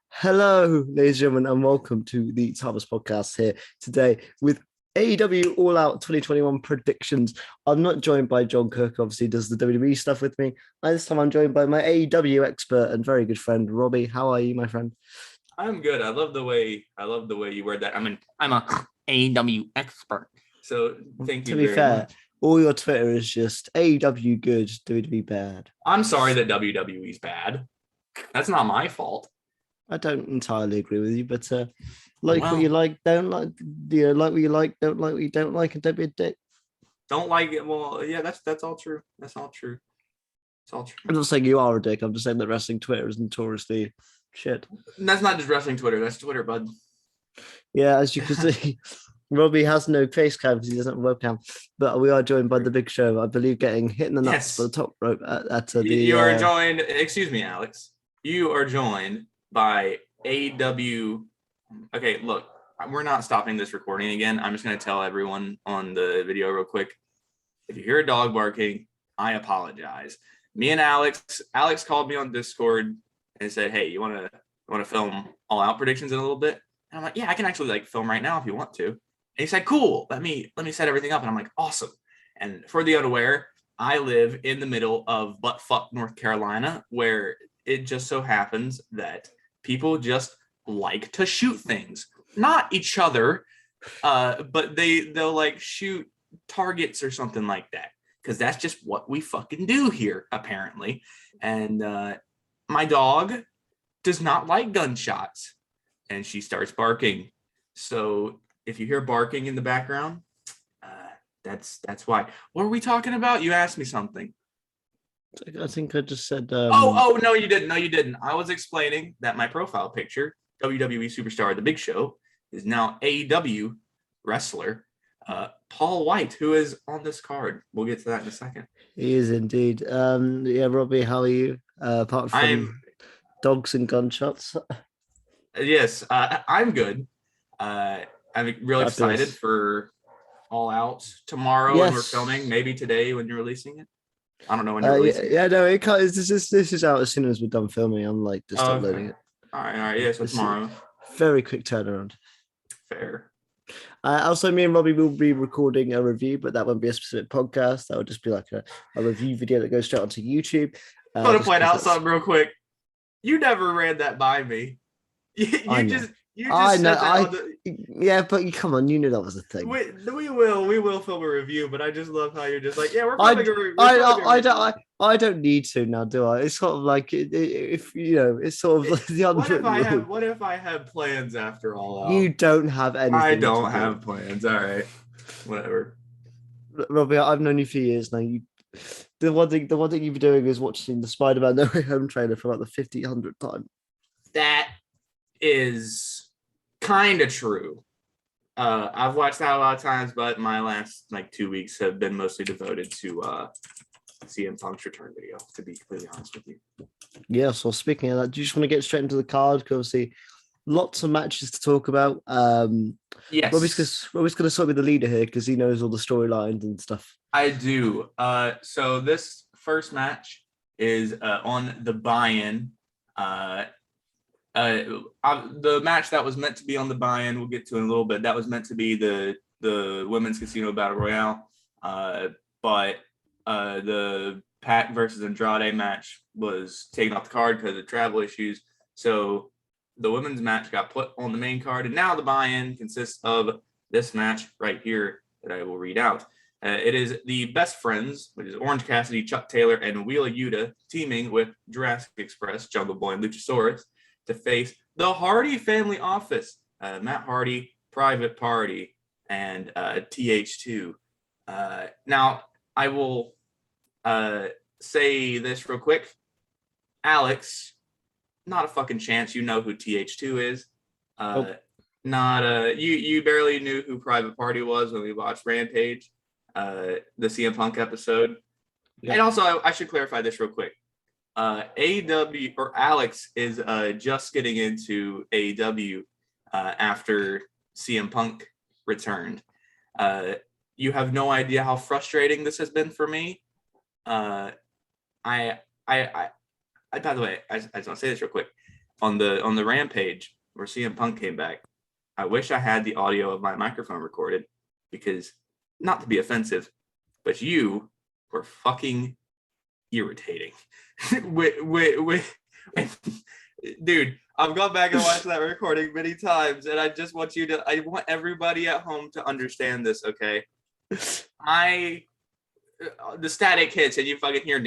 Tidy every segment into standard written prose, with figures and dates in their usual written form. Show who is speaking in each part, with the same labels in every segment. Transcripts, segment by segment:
Speaker 1: Hello, ladies and gentlemen, and welcome to the Thomas Podcast here today with AEW All Out 2021 predictions. I'm not joined by John Cook, obviously does the WWE stuff with me. This time I'm joined by my AEW expert and very good friend, Robbie. How are you, my friend?
Speaker 2: I'm good. I love the way you word that. I'm a AEW expert. So thank you
Speaker 1: To be
Speaker 2: very
Speaker 1: fair,
Speaker 2: much.
Speaker 1: all your Twitter is just AEW good, WWE bad.
Speaker 2: I'm sorry that WWE's bad. That's not my fault.
Speaker 1: I don't entirely agree with you, but like what you
Speaker 2: Well,
Speaker 1: like, don't like, like what you like, don't like what you don't like, and don't be a dick.
Speaker 2: don't like it. Well, yeah, that's all true. That's all true. It's all true.
Speaker 1: I'm not saying you are a dick. I'm just saying that wrestling Twitter is notoriously shit.
Speaker 2: And that's not just wrestling Twitter. That's Twitter, bud.
Speaker 1: Yeah, as you can see, Robbie has no face cam because he doesn't have a webcam. But we are joined by the Big Show, I believe, getting hit in the nuts by the
Speaker 2: Yes.
Speaker 1: top rope at the.
Speaker 2: You are joined. Excuse me, Alex. You are joined by AEW. Okay, look, we're not stopping this recording again. I'm just going to tell everyone on the video real quick. If you hear a dog barking, I apologize. Me and Alex called me on Discord and said, "Hey, you want to film All Out predictions in a little bit?" And I'm like, "Yeah, I can actually film right now if you want to." And he said, "Cool. Let me set everything up." And I'm like, "Awesome." And for the unaware, I live in the middle of buttfuck North Carolina, where it just so happens that people just like to shoot things, not each other, but they'll like shoot targets or something like that, because that's just what we fucking do here apparently. And my dog does not like gunshots, and she starts barking. So if you hear barking in the background, that's why. What are we talking about? You asked me something.
Speaker 1: I think I just said.
Speaker 2: Oh no, you didn't. No, you didn't. I was explaining that my profile picture, WWE superstar The Big Show, is now AEW wrestler Paul White, who is on this card. We'll get to that in a second.
Speaker 1: He is indeed. Yeah, Robbie, how are you? Apart from dogs and gunshots.
Speaker 2: I'm good. I'm real excited for All Out tomorrow when we're filming. Maybe today when you're releasing it. I don't know when you're releasing it.
Speaker 1: Yeah, no, it can't. This is out as soon as we're done filming. I'm like just uploading it.
Speaker 2: All right. Yeah, so tomorrow.
Speaker 1: Very quick turnaround.
Speaker 2: Fair.
Speaker 1: Also, me and Robbie will be recording a review, but that won't be a specific podcast. That would just be like a review video that goes straight onto YouTube.
Speaker 2: I want to point out something real quick. You never ran that by me.
Speaker 1: Yeah, but come on, you knew that was a thing.
Speaker 2: We will film a review, but I just love how you're just like, yeah, we're
Speaker 1: filming a review. I don't need to now, do I? It's sort of like if you know, it's sort of like the unwritten rule.
Speaker 2: What if I have plans after All Out?
Speaker 1: You don't have anything.
Speaker 2: I don't have plans. All right, whatever.
Speaker 1: Robbie, I've known you for years now. The one thing you've been doing is watching the Spider-Man No Way Home trailer for like the 50th time.
Speaker 2: That is kind of true. I've watched that a lot of times, but my last 2 weeks have been mostly devoted to CM Punk's return video, to be completely honest with you.
Speaker 1: Yeah, so speaking of that, do you just want to get straight into the card? Because obviously lots of matches to talk about.
Speaker 2: Yes.
Speaker 1: Robbie's going to sort of be the leader here because he knows all the storylines and stuff.
Speaker 2: I do. So this first match is on the buy-in. The match that was meant to be on the buy-in, we'll get to in a little bit. That was meant to be the Women's Casino Battle Royale. But the Pac versus Andrade match was taken off the card because of travel issues. So the women's match got put on the main card, and now the buy-in consists of this match right here that I will read out. It is the Best Friends, which is Orange Cassidy, Chuck Taylor, and Wheeler Yuta, teaming with Jurassic Express, Jungle Boy, and Luchasaurus to face the Hardy Family Office, Matt Hardy, Private Party, and TH2. Now, I will say this real quick. Alex, not a fucking chance you know who TH2 is.
Speaker 1: Nope.
Speaker 2: You barely knew who Private Party was when we watched Rampage, the CM Punk episode. Yep. And also, I should clarify this real quick. AEW, or Alex, is just getting into AEW after CM Punk returned. You have no idea how frustrating this has been for me. By the way, I just want to say this real quick. on the Rampage where CM Punk came back. I wish I had the audio of my microphone recorded because, not to be offensive, but you were fucking irritating. Dude, I've gone back and watched that recording many times, and I just want I want everybody at home to understand this, okay? The static hits and you fucking hear,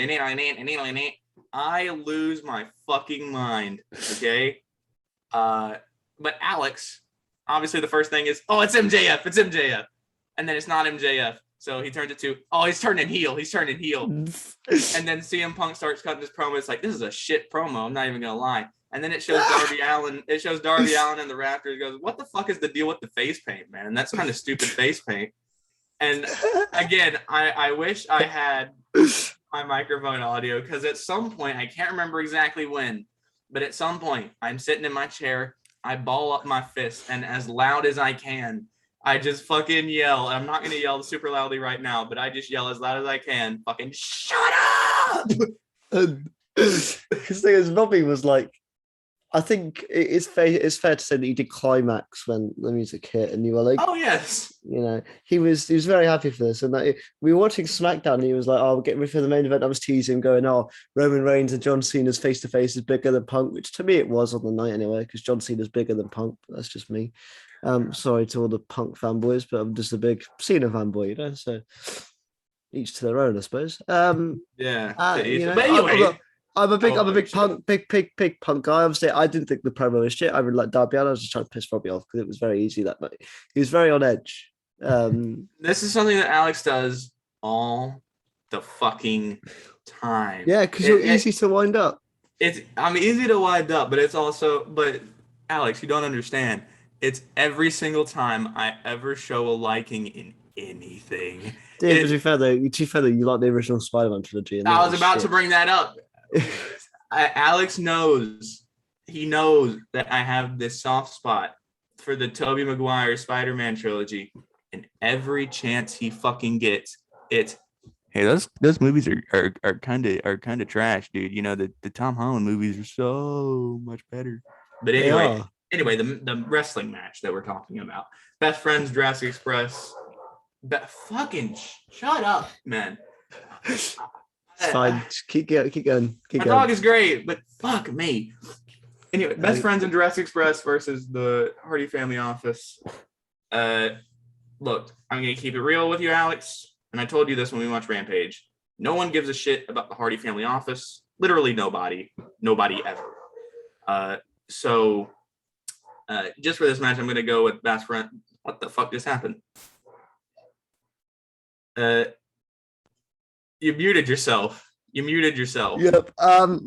Speaker 2: I lose my fucking mind, okay? But Alex, obviously the first thing is, oh, it's MJF. And then it's not MJF. So he turns it to, oh, he's turning heel. And then CM Punk starts cutting his promo. It's like, this is a shit promo. I'm not even going to lie. And then it shows Darby Allin. It shows Darby Allin in the rafters. It goes, what the fuck is the deal with the face paint, man? That's kind of stupid face paint. And again, I wish I had my microphone audio, because at some point, I can't remember exactly when, but at some point, I'm sitting in my chair, I ball up my fist, and as loud as I can, I just fucking yell. I'm not going to yell super loudly right now, but I just yell as loud as I can, fucking, shut up!
Speaker 1: Because the thing is, Robbie was like, I think it's fair to say that he did climax when the music hit, and you were like,
Speaker 2: oh yes,
Speaker 1: you know, he was very happy for this. And that we were watching SmackDown, and he was like, oh, we're getting ready for the main event. I was teasing, going, oh, Roman Reigns and John Cena's face to face is bigger than Punk, which to me it was on the night anyway, because John Cena's bigger than Punk. But that's just me. Sorry to all the Punk fanboys, but I'm just a big Cena fanboy, you know. So each to their own, I suppose.
Speaker 2: Yeah.
Speaker 1: You know,
Speaker 2: but anyway.
Speaker 1: I'm a big Punk guy. Obviously, I didn't think the promo was shit. I really like Darby Allin. I was just trying to piss Robbie off because it was very easy that night. He was very on edge.
Speaker 2: This is something that Alex does all the fucking time.
Speaker 1: Yeah, because you're easy to wind up.
Speaker 2: I'm easy to wind up, but it's also, but Alex, you don't understand. It's every single time I ever show a liking in anything.
Speaker 1: Dude, to be fair though, you like the original Spider-Man trilogy.
Speaker 2: I was about to bring that up. Alex knows. He knows that I have this soft spot for the Tobey Maguire Spider-Man trilogy, and every chance he fucking gets, it's, hey, those movies are kind of trash, dude. You know, the Tom Holland movies are so much better. But anyway, the wrestling match that we're talking about, Best Friends, Jurassic Express. Fucking shut up, man.
Speaker 1: It's fine. Just keep going.
Speaker 2: My dog is great, but fuck me. Anyway, Best Friends and Jurassic Express versus the Hardy Family Office. Look, I'm gonna keep it real with you, Alex. And I told you this when we watched Rampage. No one gives a shit about the Hardy Family Office. Literally nobody. Nobody ever. So just for this match, I'm gonna go with Best Friend. What the fuck just happened? You muted yourself.
Speaker 1: Yep.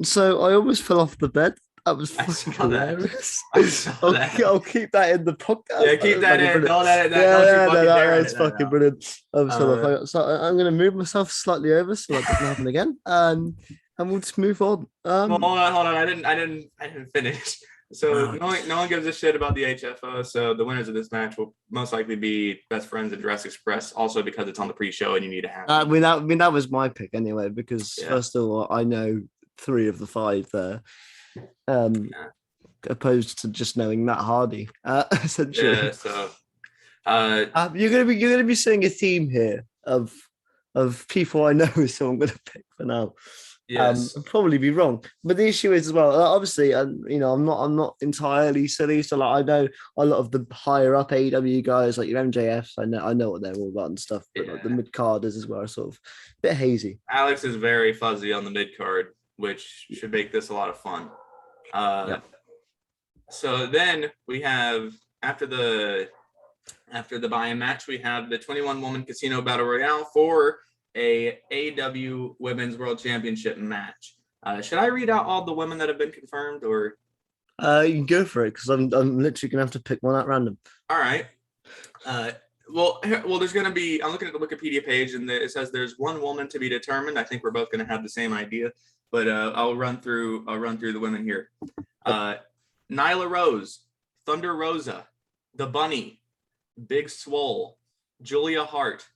Speaker 1: So I almost fell off the bed. That was fucking hilarious. I'll keep that in the podcast.
Speaker 2: Yeah, keep that in. Don't edit that.
Speaker 1: That's fucking brilliant. So I'm going to move myself slightly over so that doesn't happen again. And we'll just move on.
Speaker 2: Hold on. I didn't finish. So no one gives a shit about the HFO. So the winners of this match will most likely be Best Friends and Jurassic Express. Also because it's on the pre-show and you need to have.
Speaker 1: I mean that was my pick anyway. Because first of all, I know 3 of the 5 there. Opposed to just knowing Matt Hardy, essentially.
Speaker 2: Yeah. So
Speaker 1: you're gonna be seeing a theme here of people I know, so I'm gonna pick for now.
Speaker 2: Yes.
Speaker 1: I'll probably be wrong, but the issue is as well. Obviously, and I'm not entirely silly. So like I know a lot of the higher up AEW guys, like your MJFs. I know what they're all about and stuff. But like the mid carders as well are sort of a bit hazy.
Speaker 2: Alex is very fuzzy on the mid card, which should make this a lot of fun. So then we have after the buy-in match, we have the 21-woman Casino Battle Royale for a AEW Women's World Championship match. Should I read out all the women that have been confirmed, or?
Speaker 1: You can go for it because I'm literally gonna have to pick one at random.
Speaker 2: All right. Well, there's gonna be. I'm looking at the Wikipedia page, and it says there's one woman to be determined. I think we're both gonna have the same idea, but I'll run through the women here. Nyla Rose, Thunder Rosa, The Bunny, Big Swole, Julia Hart,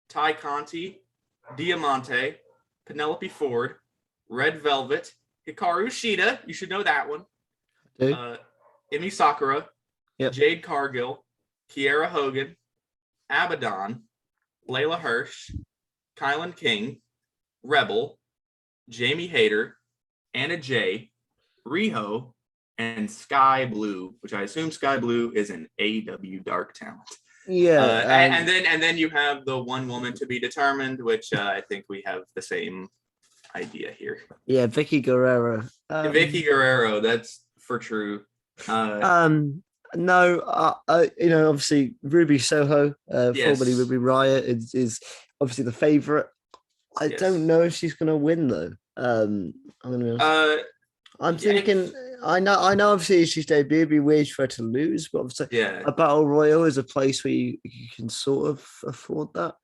Speaker 2: Ty Conti, Diamante, Penelope Ford, Red Velvet, Hikaru Shida. You should know that one. Emi Sakura,
Speaker 1: Yep.
Speaker 2: Jade Cargill, Kiera Hogan, Abaddon, Layla Hirsch, Kylan King, Rebel, Jamie Hayter, Anna Jay, Riho, and Sky Blue, which I assume Sky Blue is an AEW Dark talent.
Speaker 1: Yeah,
Speaker 2: and then you have the one woman to be determined, which I think we have the same idea here.
Speaker 1: Yeah, Vicky Guerrero.
Speaker 2: Vicky Guerrero, that's for true.
Speaker 1: No, obviously Ruby Soho, formerly Ruby Riot, is obviously the favorite. I don't know if she's gonna win though. I'm thinking. I know. Obviously, she's debuted. It'd be weird for her to lose, but obviously, a battle royal is a place where you can sort of afford that.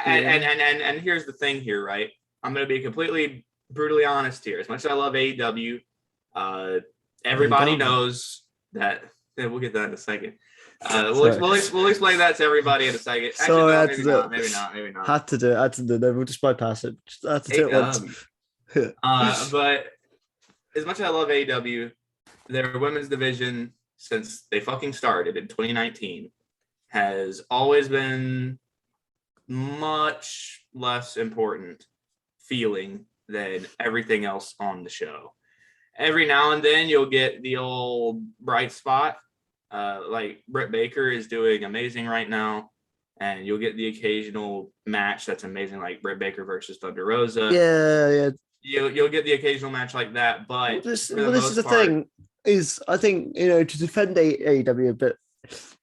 Speaker 2: And here's the thing here, right? I'm gonna be completely brutally honest here. As much as I love AEW, everybody knows that. Yeah, we'll get that in a second. We'll explain that to everybody in a second. Actually, no, maybe not.
Speaker 1: Had to do it. No, we'll just bypass it. Just had to do it once.
Speaker 2: But as much as I love AEW, their women's division since they fucking started in 2019 has always been much less important feeling than everything else on the show. Every now and then you'll get the old bright spot. Like Britt Baker is doing amazing right now, and you'll get the occasional match that's amazing, like Britt Baker versus Thunder Rosa.
Speaker 1: Yeah.
Speaker 2: You'll get the occasional match like that, but
Speaker 1: this is the thing. Is I think to defend AEW a bit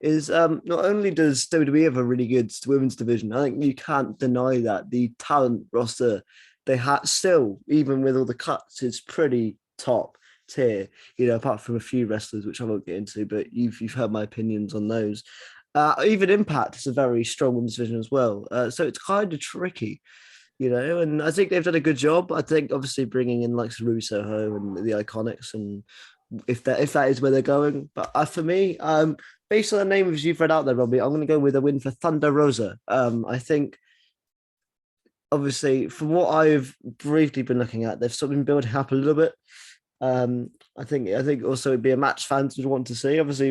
Speaker 1: is not only does WWE have a really good women's division, I think you can't deny that the talent roster they had still, even with all the cuts, is pretty top tier, apart from a few wrestlers which I won't get into, but you've heard my opinions on those. Even Impact is a very strong women's division as well, so it's kind of tricky, and I think they've done a good job. I think obviously bringing in like Ruby Soho and the Iconics, and if that is where they're going, but for me, based on the names you've read out there, Robbie, I'm going to go with a win for Thunder Rosa. I think obviously from what I've briefly been looking at, they've sort of been building up a little bit. I think also it'd be a match fans would want to see. Obviously,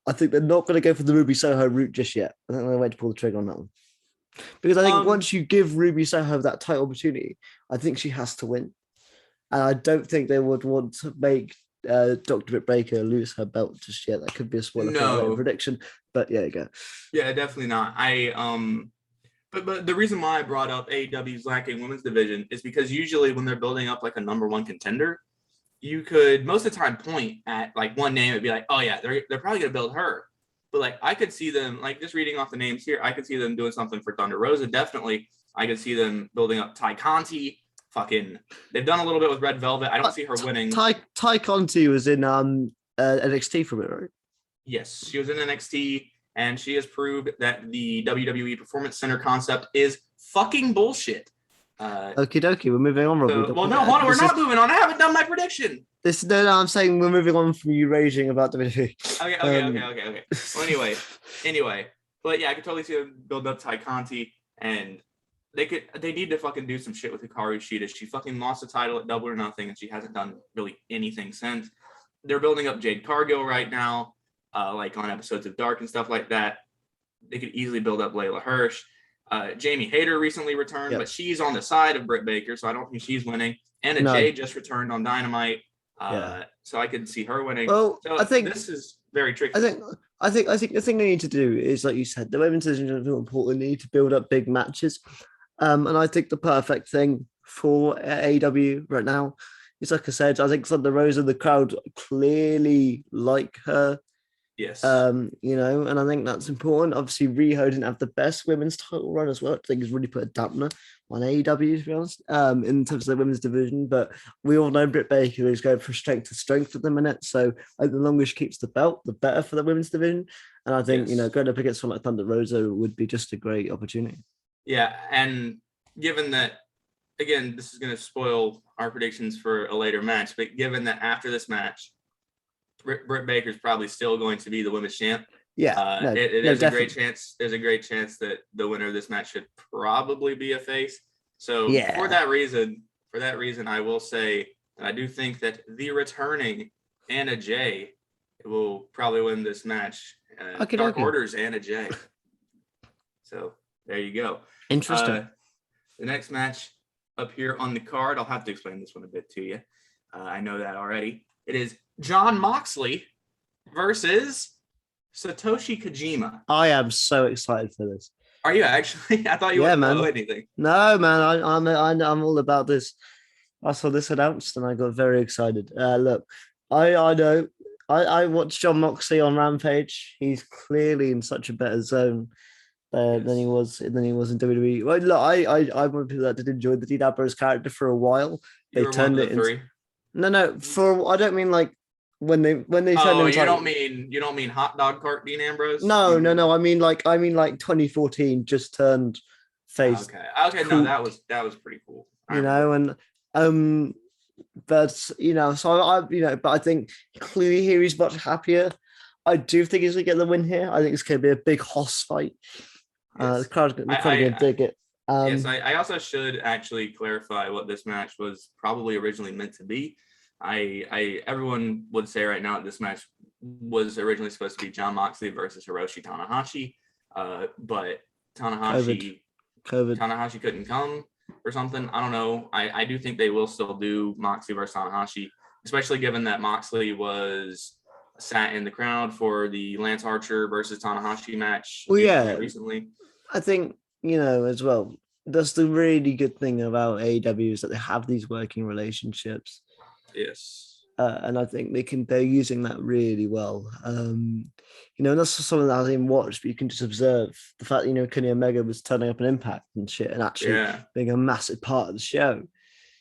Speaker 1: I think they're not going to go for the Ruby Soho route just yet. I think they're wait to pull the trigger on that one. Because I think once you give Ruby Soho that title opportunity, I think she has to win. And I don't think they would want to make Dr. Britt Baker lose her belt just yet. That could be a spoiler for prediction. But yeah, you go. Yeah,
Speaker 2: definitely not. But the reason why I brought up AEW's lacking women's division is because usually when they're building up like a number one contender, you could most of the time point at like one name and be like, oh yeah, they're probably gonna build her. But like I could see them, like just reading off the names here, I could see them doing something for Thunder Rosa. Definitely. I could see them building up Ty Conti. They've done a little bit with Red Velvet. I don't see her winning. Ty Conti was in NXT for a bit, right? Yes, she was in NXT, and she has proved that the WWE Performance Center concept is fucking bullshit. Okie dokie, we're moving on, Robbie. Hold on, we're not moving on. I haven't done my prediction. I'm saying we're moving on from you raging about WWE. Okay. Well, anyway, but yeah, I could totally see them build up Ty Conti, and they need to fucking do some shit with Hikaru Shida. She fucking lost the title at Double or Nothing, and she hasn't done really anything since. They're building up Jade Cargill right now, like on episodes of Dark and stuff like that. They could easily build up Layla Hirsch. Jamie Hayter recently returned, but she's on the side of Britt Baker, so I don't think she's winning. Anna Jay just returned on Dynamite, so I could see her winning. Well, so I think this is very tricky. I think the thing they need to do is, like you said, the women's division is important. They need to build up big matches, and I think the perfect thing for AEW right now is, like I said, I think Thunder Rosa, the crowd clearly like her. Yes. And I think that's important. Obviously, Riho didn't have the best women's title run as well. I think it's really put a dampener on AEW, to be honest, in terms of the women's division. But we all know Britt Baker is going from strength to strength at the minute. So I think the longer she keeps the belt, the better for the women's division. And I think, going up against someone like Thunder Rosa would be just a great opportunity. Yeah. And given that, again, this is going to spoil our predictions for a later match, but given that after this match, Britt Baker's probably still going to be the women's champ. Yeah, there's a great chance. There's a great chance that the winner of this match should probably be a face. So for that reason, I will say And I do think that the returning Anna Jay will probably win this match. Dark Order's Anna Jay. So there you go.
Speaker 1: Interesting.
Speaker 2: The next match up here on the card, I'll have to explain this one a bit to you. I know that already. It is Jon Moxley versus Satoshi Kojima.
Speaker 1: I am so excited for this.
Speaker 2: Are you actually? I thought you wouldn't know anything.
Speaker 1: No, man, I'm all about this. I saw this announced and I got very excited. Look, I know I watched Jon Moxley on Rampage. He's clearly in such a better zone than he was in WWE. Well, look, I'm one of the people that did enjoy the Dean Ambrose character for a while. They turned it into no. For I don't mean like when they turned it into.
Speaker 2: You don't mean hot dog cart Dean Ambrose?
Speaker 1: No. I mean like 2014 just turned face.
Speaker 2: Okay. Cool. No, that was pretty cool.
Speaker 1: But but I think clearly here he's much happier. I do think he's gonna get the win here. I think it's gonna be a big hoss fight.
Speaker 2: Yes.
Speaker 1: The crowd's gonna dig it.
Speaker 2: Yes, I also should actually clarify what this match was probably originally meant to be. Everyone would say right now that this match was originally supposed to be Jon Moxley versus Hiroshi Tanahashi, but Tanahashi couldn't come or something. I don't know. I do think they will still do Moxley versus Tanahashi, especially given that Moxley was sat in the crowd for the Lance Archer versus Tanahashi match recently.
Speaker 1: I think, as well, that's the really good thing about AEW is that they have these working relationships.
Speaker 2: Yes.
Speaker 1: And I think they're using that really well. And that's something that I didn't watch, but you can just observe the fact that, Kenny Omega was turning up an Impact and shit and actually being a massive part of the show.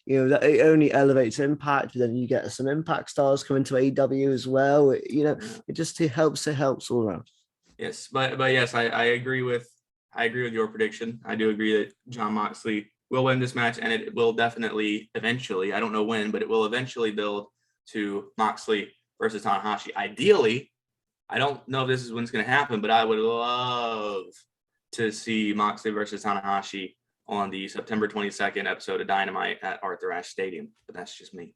Speaker 1: That it only elevates Impact, but then you get some Impact stars coming to AEW as well. It just helps all around.
Speaker 2: Yes, but yes, I agree with your prediction. I do agree that Jon Moxley will win this match, and it will definitely eventually, I don't know when, but it will eventually build to Moxley versus Tanahashi. Ideally, I don't know if this is when it's going to happen, but I would love to see Moxley versus Tanahashi on the September 22nd episode of Dynamite at Arthur Ashe Stadium, but that's just me.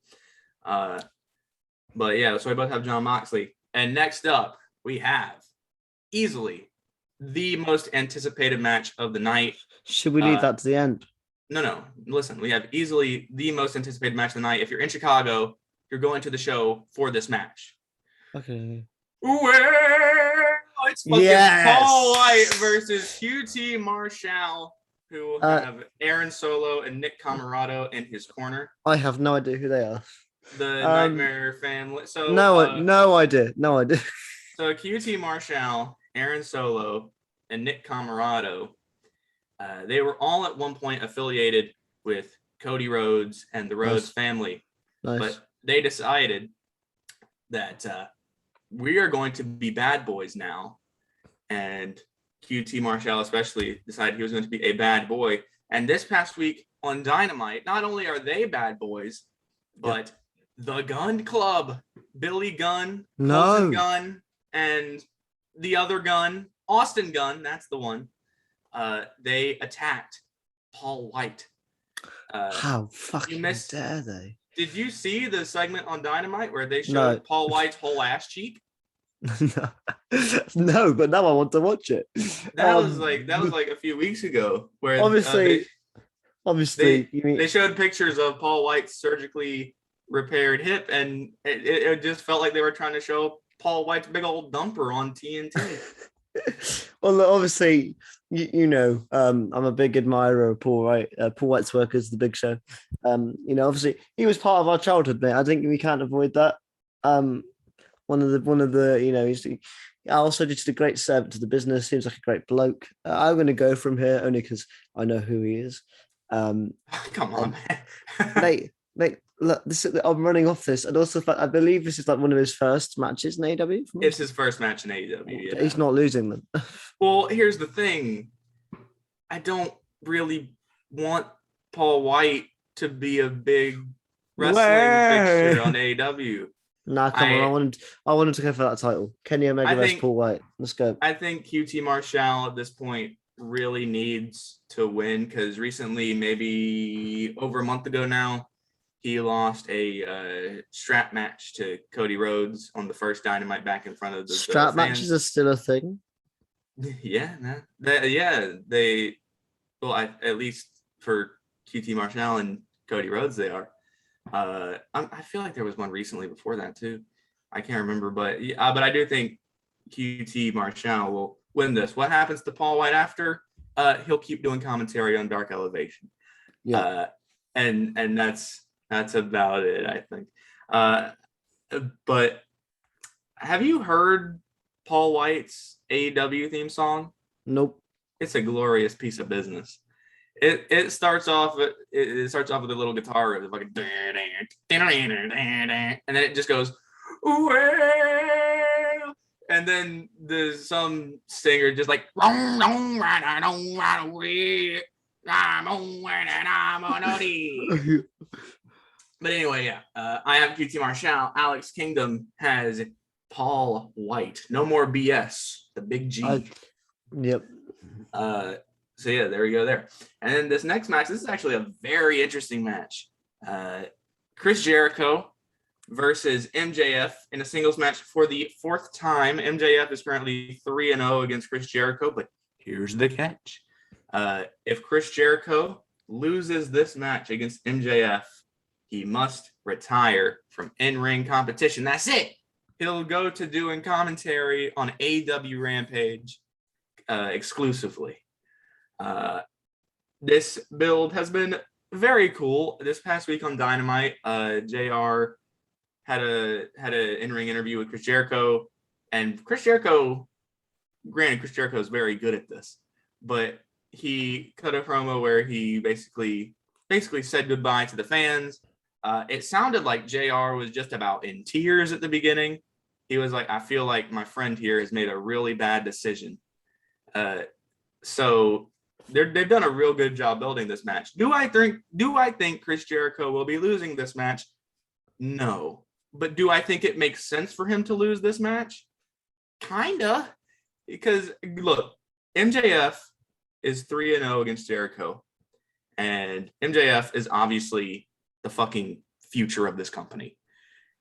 Speaker 2: But yeah, so we both have Jon Moxley. And next up, we have easily the most anticipated match of the night.
Speaker 1: Should we leave that to the end?
Speaker 2: No. Listen, we have easily the most anticipated match of the night. If you're in Chicago, you're going to the show for this match.
Speaker 1: Okay.
Speaker 2: Well, it's Paul White versus QT Marshall, who have Aaron Solo and Nick Camarado in his corner.
Speaker 1: I have no idea who they are.
Speaker 2: The Nightmare family. So
Speaker 1: no idea.
Speaker 2: So QT Marshall, Aaron Solo, and Nick Camarado, they were all at one point affiliated with Cody Rhodes and the Rhodes family.
Speaker 1: Nice.
Speaker 2: But they decided that we are going to be bad boys now. And QT Marshall especially decided he was going to be a bad boy. And this past week on Dynamite, not only are they bad boys, but the Gun Club, Billy Gunn, Colton Gunn, and the other Gunn, Austin Gunn, that's the one. They attacked Paul White.
Speaker 1: How fucking dare they?
Speaker 2: Did you see the segment on Dynamite where they showed Paul White's whole ass cheek?
Speaker 1: No, but now I want to watch it.
Speaker 2: That was like a few weeks ago. Where
Speaker 1: obviously,
Speaker 2: they showed pictures of Paul White's surgically repaired hip, and it just felt like they were trying to show Paul White's big old dumper on TNT.
Speaker 1: Well, obviously, I'm a big admirer of Paul White. Paul White's work is the Big Show. Obviously, he was part of our childhood, mate. I think we can't avoid that. One of the, he also just a great servant to the business. Seems like a great bloke. I'm going to go from here only because I know who he is.
Speaker 2: Come on,
Speaker 1: man. mate. Look, I'm running off this, and also I believe this is like one of his first matches in AEW.
Speaker 2: It's his first match in AEW. Yeah.
Speaker 1: He's not losing them.
Speaker 2: Well, here's the thing: I don't really want Paul White to be a big wrestling fixture on AEW.
Speaker 1: Nah, come on. I wanted to go for that title. Kenny Omega versus Paul White. Let's go.
Speaker 2: I think QT Marshall at this point really needs to win because recently, maybe over a month ago now, He lost a strap match to Cody Rhodes on the first Dynamite back in front of the
Speaker 1: Strap
Speaker 2: fans.
Speaker 1: matches are still a thing.
Speaker 2: Yeah, man. They well, at least for QT Marshall and Cody Rhodes, they are. I feel like there was one recently before that too. I can't remember, but I do think QT Marshall will win this. What happens to Paul White after? He'll keep doing commentary on Dark Elevation.
Speaker 1: Yeah.
Speaker 2: And that's about it, I think. But have you heard Paul White's AEW theme song?
Speaker 1: Nope.
Speaker 2: It's a glorious piece of business. It starts off with a little guitar riff, like and then it just goes, well, and then there's some singer just like, I'm on away. I'm on and I'm on. But anyway, yeah. I have QT Marshall. Alex Kingdom has Paul White. No more BS. The big G.
Speaker 1: Yep.
Speaker 2: So yeah, there we go there. And then this next match, this is actually a very interesting match. Chris Jericho versus MJF in a singles match for the fourth time. MJF is currently 3-0 against Chris Jericho, but here's the catch. If Chris Jericho loses this match against MJF, he must retire from in-ring competition. That's it. He'll go to doing commentary on AEW Rampage exclusively. This build has been very cool. This past week on Dynamite, JR had an in-ring interview with Chris Jericho, and Chris Jericho is very good at this, but he cut a promo where he basically said goodbye to the fans. It sounded like JR was just about in tears at the beginning. He was like, I feel like my friend here has made a really bad decision. So they've done a real good job building this match. Do I think Chris Jericho will be losing this match? No. But do I think it makes sense for him to lose this match? Kinda. Because look, MJF is 3-0 against Jericho. And MJF is obviously the fucking future of this company.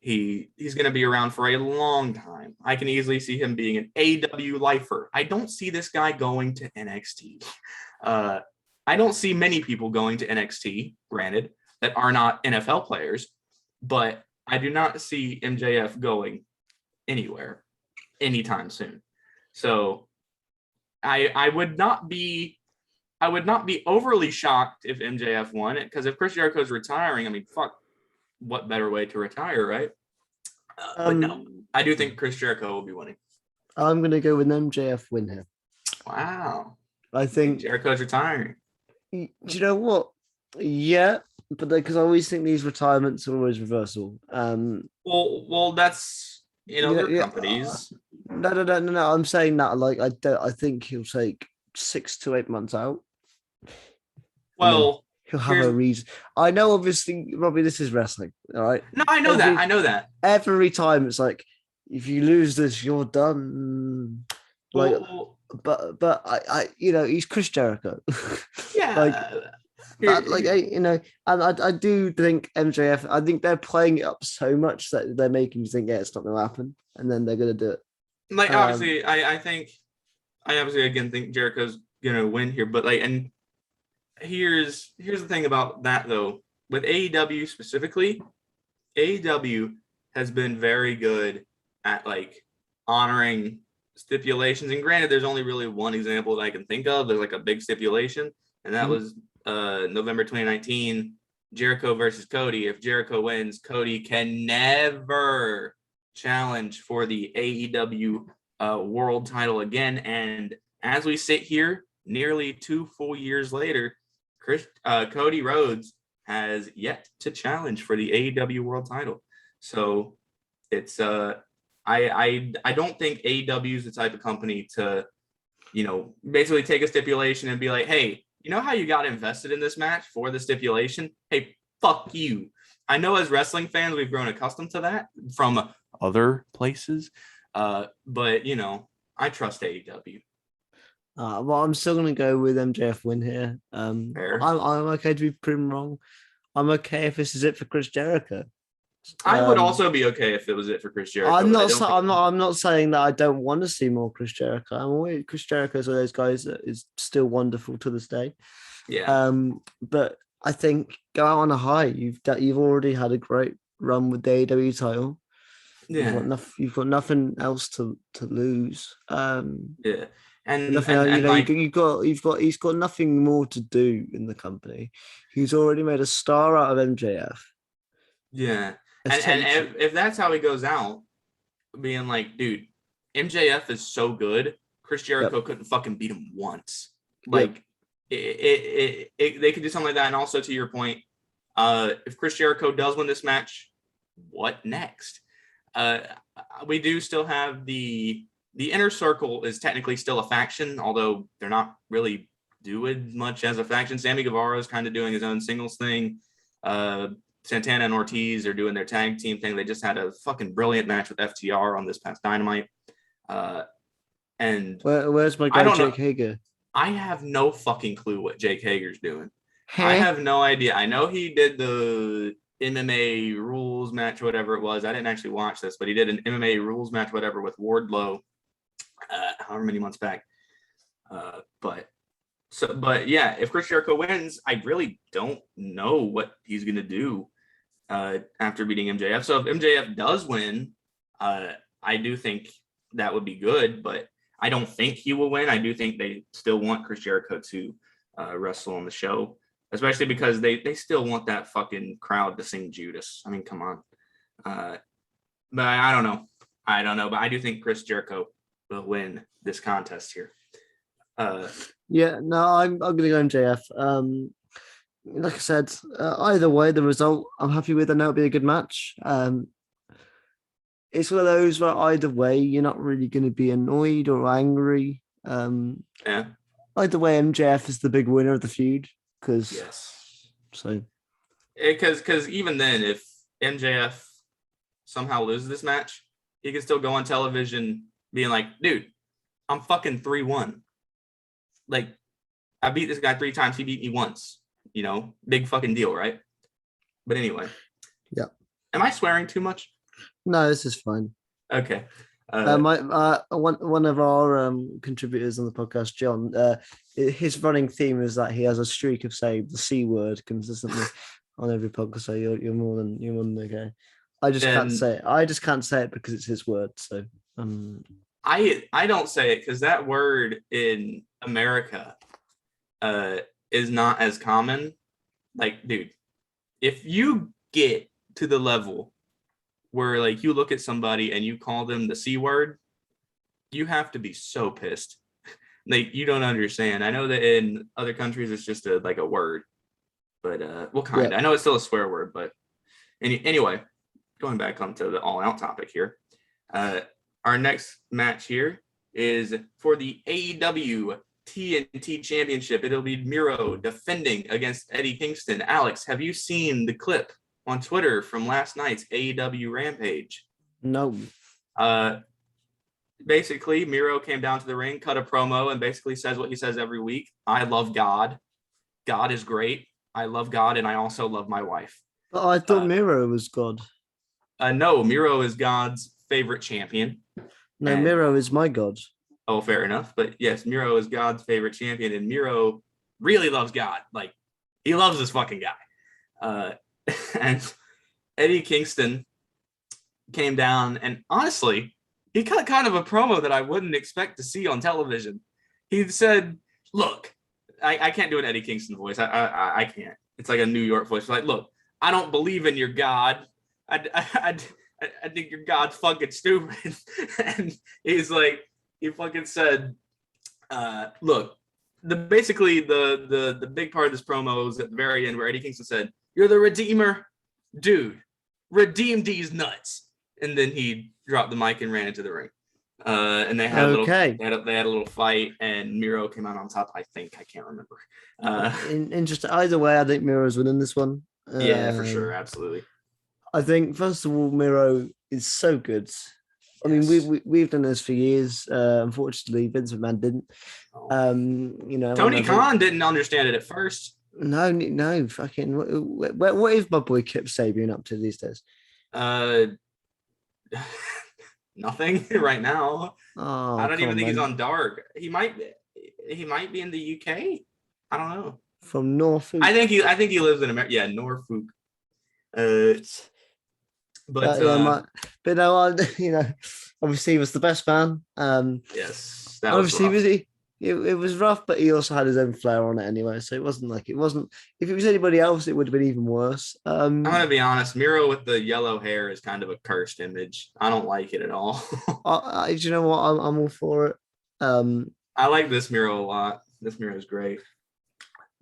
Speaker 2: He's going to be around for a long time. I can easily see him being an AEW lifer. I don't see this guy going to NXT. I don't see many people going to NXT, granted, that are not NFL players, but I do not see MJF going anywhere anytime soon. So I would not be overly shocked if MJF won it, because if Chris Jericho's retiring, I mean, fuck, what better way to retire, right? But no, I do think Chris Jericho will be winning.
Speaker 1: I'm going to go with MJF win here.
Speaker 2: Wow.
Speaker 1: I think
Speaker 2: Jericho's retiring.
Speaker 1: Do you know what? Yeah, but because I always think these retirements are always reversible.
Speaker 2: Well, that's other companies.
Speaker 1: No. I'm saying that like I think he'll take 6 to 8 months out.
Speaker 2: Well,
Speaker 1: he'll have a reason. I know, obviously, Robbie, this is wrestling, all right?
Speaker 2: No, I know that.
Speaker 1: Every time it's like, if you lose this, you're done. Like, but I he's Chris Jericho.
Speaker 2: Yeah.
Speaker 1: And I do think MJF. I think they're playing it up so much that they're making you think, yeah, it's not going to happen, and then they're going to do it.
Speaker 2: Like, obviously, I obviously again think Jericho's going to win here, but and here's the thing about that though. With AEW specifically, AEW has been very good at honoring stipulations. And granted, there's only really one example that I can think of. There's a big stipulation, and that was November 2019, Jericho versus Cody. If Jericho wins, Cody can never challenge for the AEW world title again. And as we sit here, nearly 2 full years later, Cody Rhodes has yet to challenge for the AEW world title. So it's I don't think AEW is the type of company to basically take a stipulation and be like, hey, you know how you got invested in this match for the stipulation? Hey, fuck you. I know as wrestling fans we've grown accustomed to that from other places, but I trust AEW.
Speaker 1: Well, I'm still going to go with MJF win here. I'm okay to be proven wrong. I'm okay if this is it for Chris Jericho.
Speaker 2: I would also be okay if it was it for Chris Jericho.
Speaker 1: I'm not saying that I don't want to see more Chris Jericho. Chris Jericho is one of those guys that is still wonderful to this day.
Speaker 2: Yeah.
Speaker 1: But I think go out on a high. You've already had a great run with the AEW title.
Speaker 2: Yeah.
Speaker 1: You've got nothing else to lose.
Speaker 2: Yeah. And
Speaker 1: nothing else,
Speaker 2: like,
Speaker 1: he's got nothing more to do in the company. He's already made a star out of MJF.
Speaker 2: Yeah. And if that's how he goes out, being like, dude, MJF is so good, Chris Jericho couldn't fucking beat him once. Like, they could do something like that. And also, to your point, if Chris Jericho does win this match, what next? We do still have the Inner Circle is technically still a faction, although they're not really doing much as a faction. Sammy Guevara is kind of doing his own singles thing. Santana and Ortiz are doing their tag team thing. They just had a fucking brilliant match with FTR on this past Dynamite. And
Speaker 1: where's my guy Jake Hager?
Speaker 2: I have no fucking clue what Jake Hager's doing. I have no idea. I know he did the MMA rules match, whatever it was. I didn't actually watch this, but he did an MMA rules match, whatever, with Wardlow, however many months back. But yeah, if Chris Jericho wins, I really don't know what he's gonna do after beating MJF. So if MJF does win, I do think that would be good, but I don't think he will win. I do think they still want Chris Jericho to wrestle on the show, especially because they still want that fucking crowd to sing Judas. I mean, come on. But I don't know. But I do think Chris Jericho will win this contest here.
Speaker 1: Yeah, no, I'm going to go MJF. Like I said, either way, the result I'm happy with. I know it'll be a good match. It's one of those where either way, you're not really going to be annoyed or angry.
Speaker 2: Yeah.
Speaker 1: Either way, MJF is the big winner of the feud. Because
Speaker 2: even then, if MJF somehow loses this match, he can still go on television being like, dude, I'm fucking 3-1. Like, I beat this guy 3 times. He beat me once. You know, big fucking deal, right? But anyway.
Speaker 1: Yeah.
Speaker 2: Am I swearing too much?
Speaker 1: No, this is fine.
Speaker 2: Okay.
Speaker 1: One of our contributors on the podcast, John, his running theme is that he has a streak of saying the C word consistently on every podcast. So you're more than okay. I just can't say it. I just can't say it because it's his word. So
Speaker 2: I don't say it because that word in America is not as common. Like, dude, if you get to the level where like you look at somebody and you call them the C word, you have to be so pissed. Like, you don't understand. I know that in other countries it's just a word, but what kind? Yeah. I know it's still a swear word, but anyway, going back onto the All Out topic here. Our next match here is for the AEW TNT Championship. It'll be Miro defending against Eddie Kingston. Alex, have you seen the clip on Twitter from last night's AEW Rampage?
Speaker 1: No.
Speaker 2: Basically, Miro came down to the ring, cut a promo, and basically says what he says every week. I love God. God is great. I love God, and I also love my wife.
Speaker 1: But I thought Miro was God.
Speaker 2: No, Miro is God's favorite champion.
Speaker 1: No, Miro is my God.
Speaker 2: Oh, fair enough. But yes, Miro is God's favorite champion, and Miro really loves God. Like, he loves this fucking guy. And Eddie Kingston came down, and honestly, he cut kind of a promo that I wouldn't expect to see on television. He said, look, I can't do an Eddie Kingston voice. I can't. It's like a New York voice. Like, look, I don't believe in your God. I think your God's fucking stupid. And he's like, he fucking said, look, basically the big part of this promo was at the very end where Eddie Kingston said, you're the Redeemer, dude. Redeem these nuts. And then he dropped the mic and ran into the ring. And they had a little fight, and Miro came out on top. I think, I can't remember.
Speaker 1: Interesting. Either way, I think Miro's winning this one.
Speaker 2: Yeah, for sure, absolutely.
Speaker 1: I think first of all, Miro is so good. I mean, we've done this for years. Unfortunately, Vince McMahon didn't.
Speaker 2: Tony Khan didn't understand it at first.
Speaker 1: No, fucking. What is my boy Kip Sabian up to these days?
Speaker 2: Uh, nothing right now. I
Speaker 1: Oh,
Speaker 2: don't
Speaker 1: come
Speaker 2: even
Speaker 1: on,
Speaker 2: think he's
Speaker 1: man.
Speaker 2: on Dark. He might be in the UK. I don't know.
Speaker 1: From Norfolk.
Speaker 2: I think he lives in America. Yeah, Norfolk. Uh, but
Speaker 1: But yeah, but no, obviously he was the best man.
Speaker 2: yes, that was
Speaker 1: Obviously
Speaker 2: rough.
Speaker 1: it was rough, but he also had his own flair on it anyway. So it wasn't. If it was anybody else, it would have been even worse.
Speaker 2: I'm gonna be honest. Miro with the yellow hair is kind of a cursed image. I don't like it at all.
Speaker 1: Do you know what? I'm all for it.
Speaker 2: I like this Miro a lot. This Miro is great.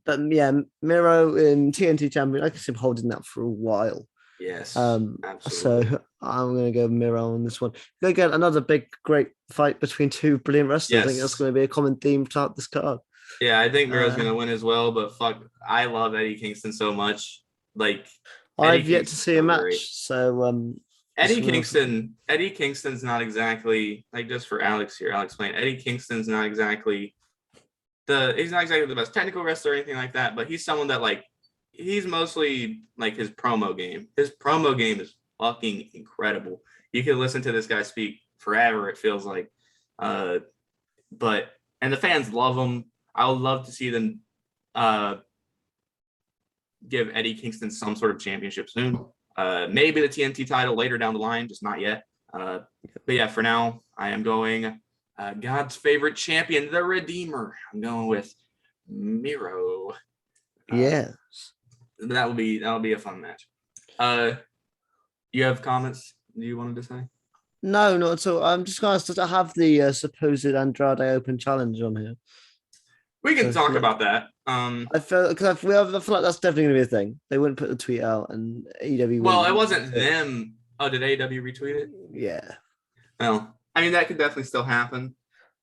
Speaker 1: But yeah, Miro in TNT champion. I can see him holding that for a while.
Speaker 2: Yes,
Speaker 1: So
Speaker 2: absolutely.
Speaker 1: I'm gonna go Miro on this one. Go get another big, great fight between two brilliant wrestlers. I think that's
Speaker 2: Yes.
Speaker 1: going to be a common theme throughout this card.
Speaker 2: Yeah, I think Miro's
Speaker 1: Uh,
Speaker 2: gonna win as well, but fuck, I love Eddie Kingston so much. Like Eddie
Speaker 1: I've yet to
Speaker 2: Kingston's
Speaker 1: see a
Speaker 2: so great.
Speaker 1: match, so just gonna.
Speaker 2: Eddie Kingston's not exactly like just for Alex here. I'll explain. Eddie Kingston's not exactly he's not exactly the best technical wrestler or anything like that, but he's someone that like he's mostly like his promo game. His promo game is fucking incredible. You can listen to this guy speak forever, it feels like. Uh but and the fans love him. I would love to see them uh give Eddie Kingston some sort of championship soon. Maybe the TNT title later down the line, just not yet. But yeah, for now, I am going God's favorite champion, the Redeemer. I'm going with Miro.
Speaker 1: Yeah.
Speaker 2: That'll be a fun match. You have comments you wanted to say?
Speaker 1: No, not at all. I'm just going to have the supposed Andrade Open Challenge on here.
Speaker 2: We can
Speaker 1: So
Speaker 2: talk about that.
Speaker 1: I feel because I feel like that's definitely going to be a thing. They wouldn't put the tweet out, and AEW
Speaker 2: Well, it
Speaker 1: wouldn't
Speaker 2: wasn't
Speaker 1: retweet it.
Speaker 2: them. Oh, did AW retweet it?
Speaker 1: Yeah,
Speaker 2: Well, I mean that could definitely still happen.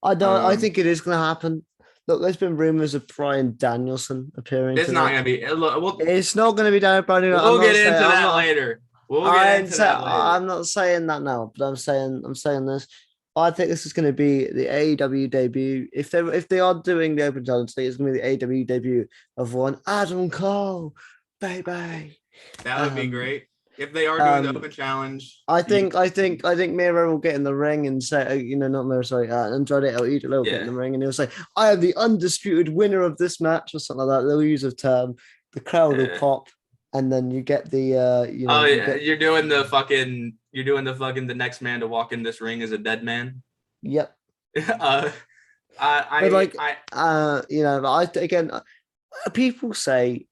Speaker 1: I don't. I think it is going to happen. Look, there's been rumors of Brian Danielson appearing
Speaker 2: It's not
Speaker 1: today.
Speaker 2: gonna be. Look,
Speaker 1: It's not going to be Daniel Bryan. I'm
Speaker 2: we'll
Speaker 1: not
Speaker 2: get
Speaker 1: saying.
Speaker 2: into
Speaker 1: I'm
Speaker 2: that
Speaker 1: not.
Speaker 2: later. We'll get into that later.
Speaker 1: I'm not saying that now, but I'm saying this. I think this is going to be the AEW debut. If they are doing the Open Challenge, it's going to be the AEW debut of one Adam Cole, baby.
Speaker 2: That would be
Speaker 1: Um,
Speaker 2: great. If they are doing the
Speaker 1: um,
Speaker 2: open challenge,
Speaker 1: I think Miro will get in the ring and say, not Miro, sorry, Andrade El Idolo will get in
Speaker 2: yeah.
Speaker 1: the ring and he'll say, "I am the undisputed winner of this match," or something like that. They'll use a term. The crowd will pop, and then you get the,
Speaker 2: Oh
Speaker 1: you
Speaker 2: yeah,
Speaker 1: get,
Speaker 2: you're doing the next man to walk in this ring is a dead man.
Speaker 1: yep.
Speaker 2: uh,
Speaker 1: But like,
Speaker 2: I
Speaker 1: again, people say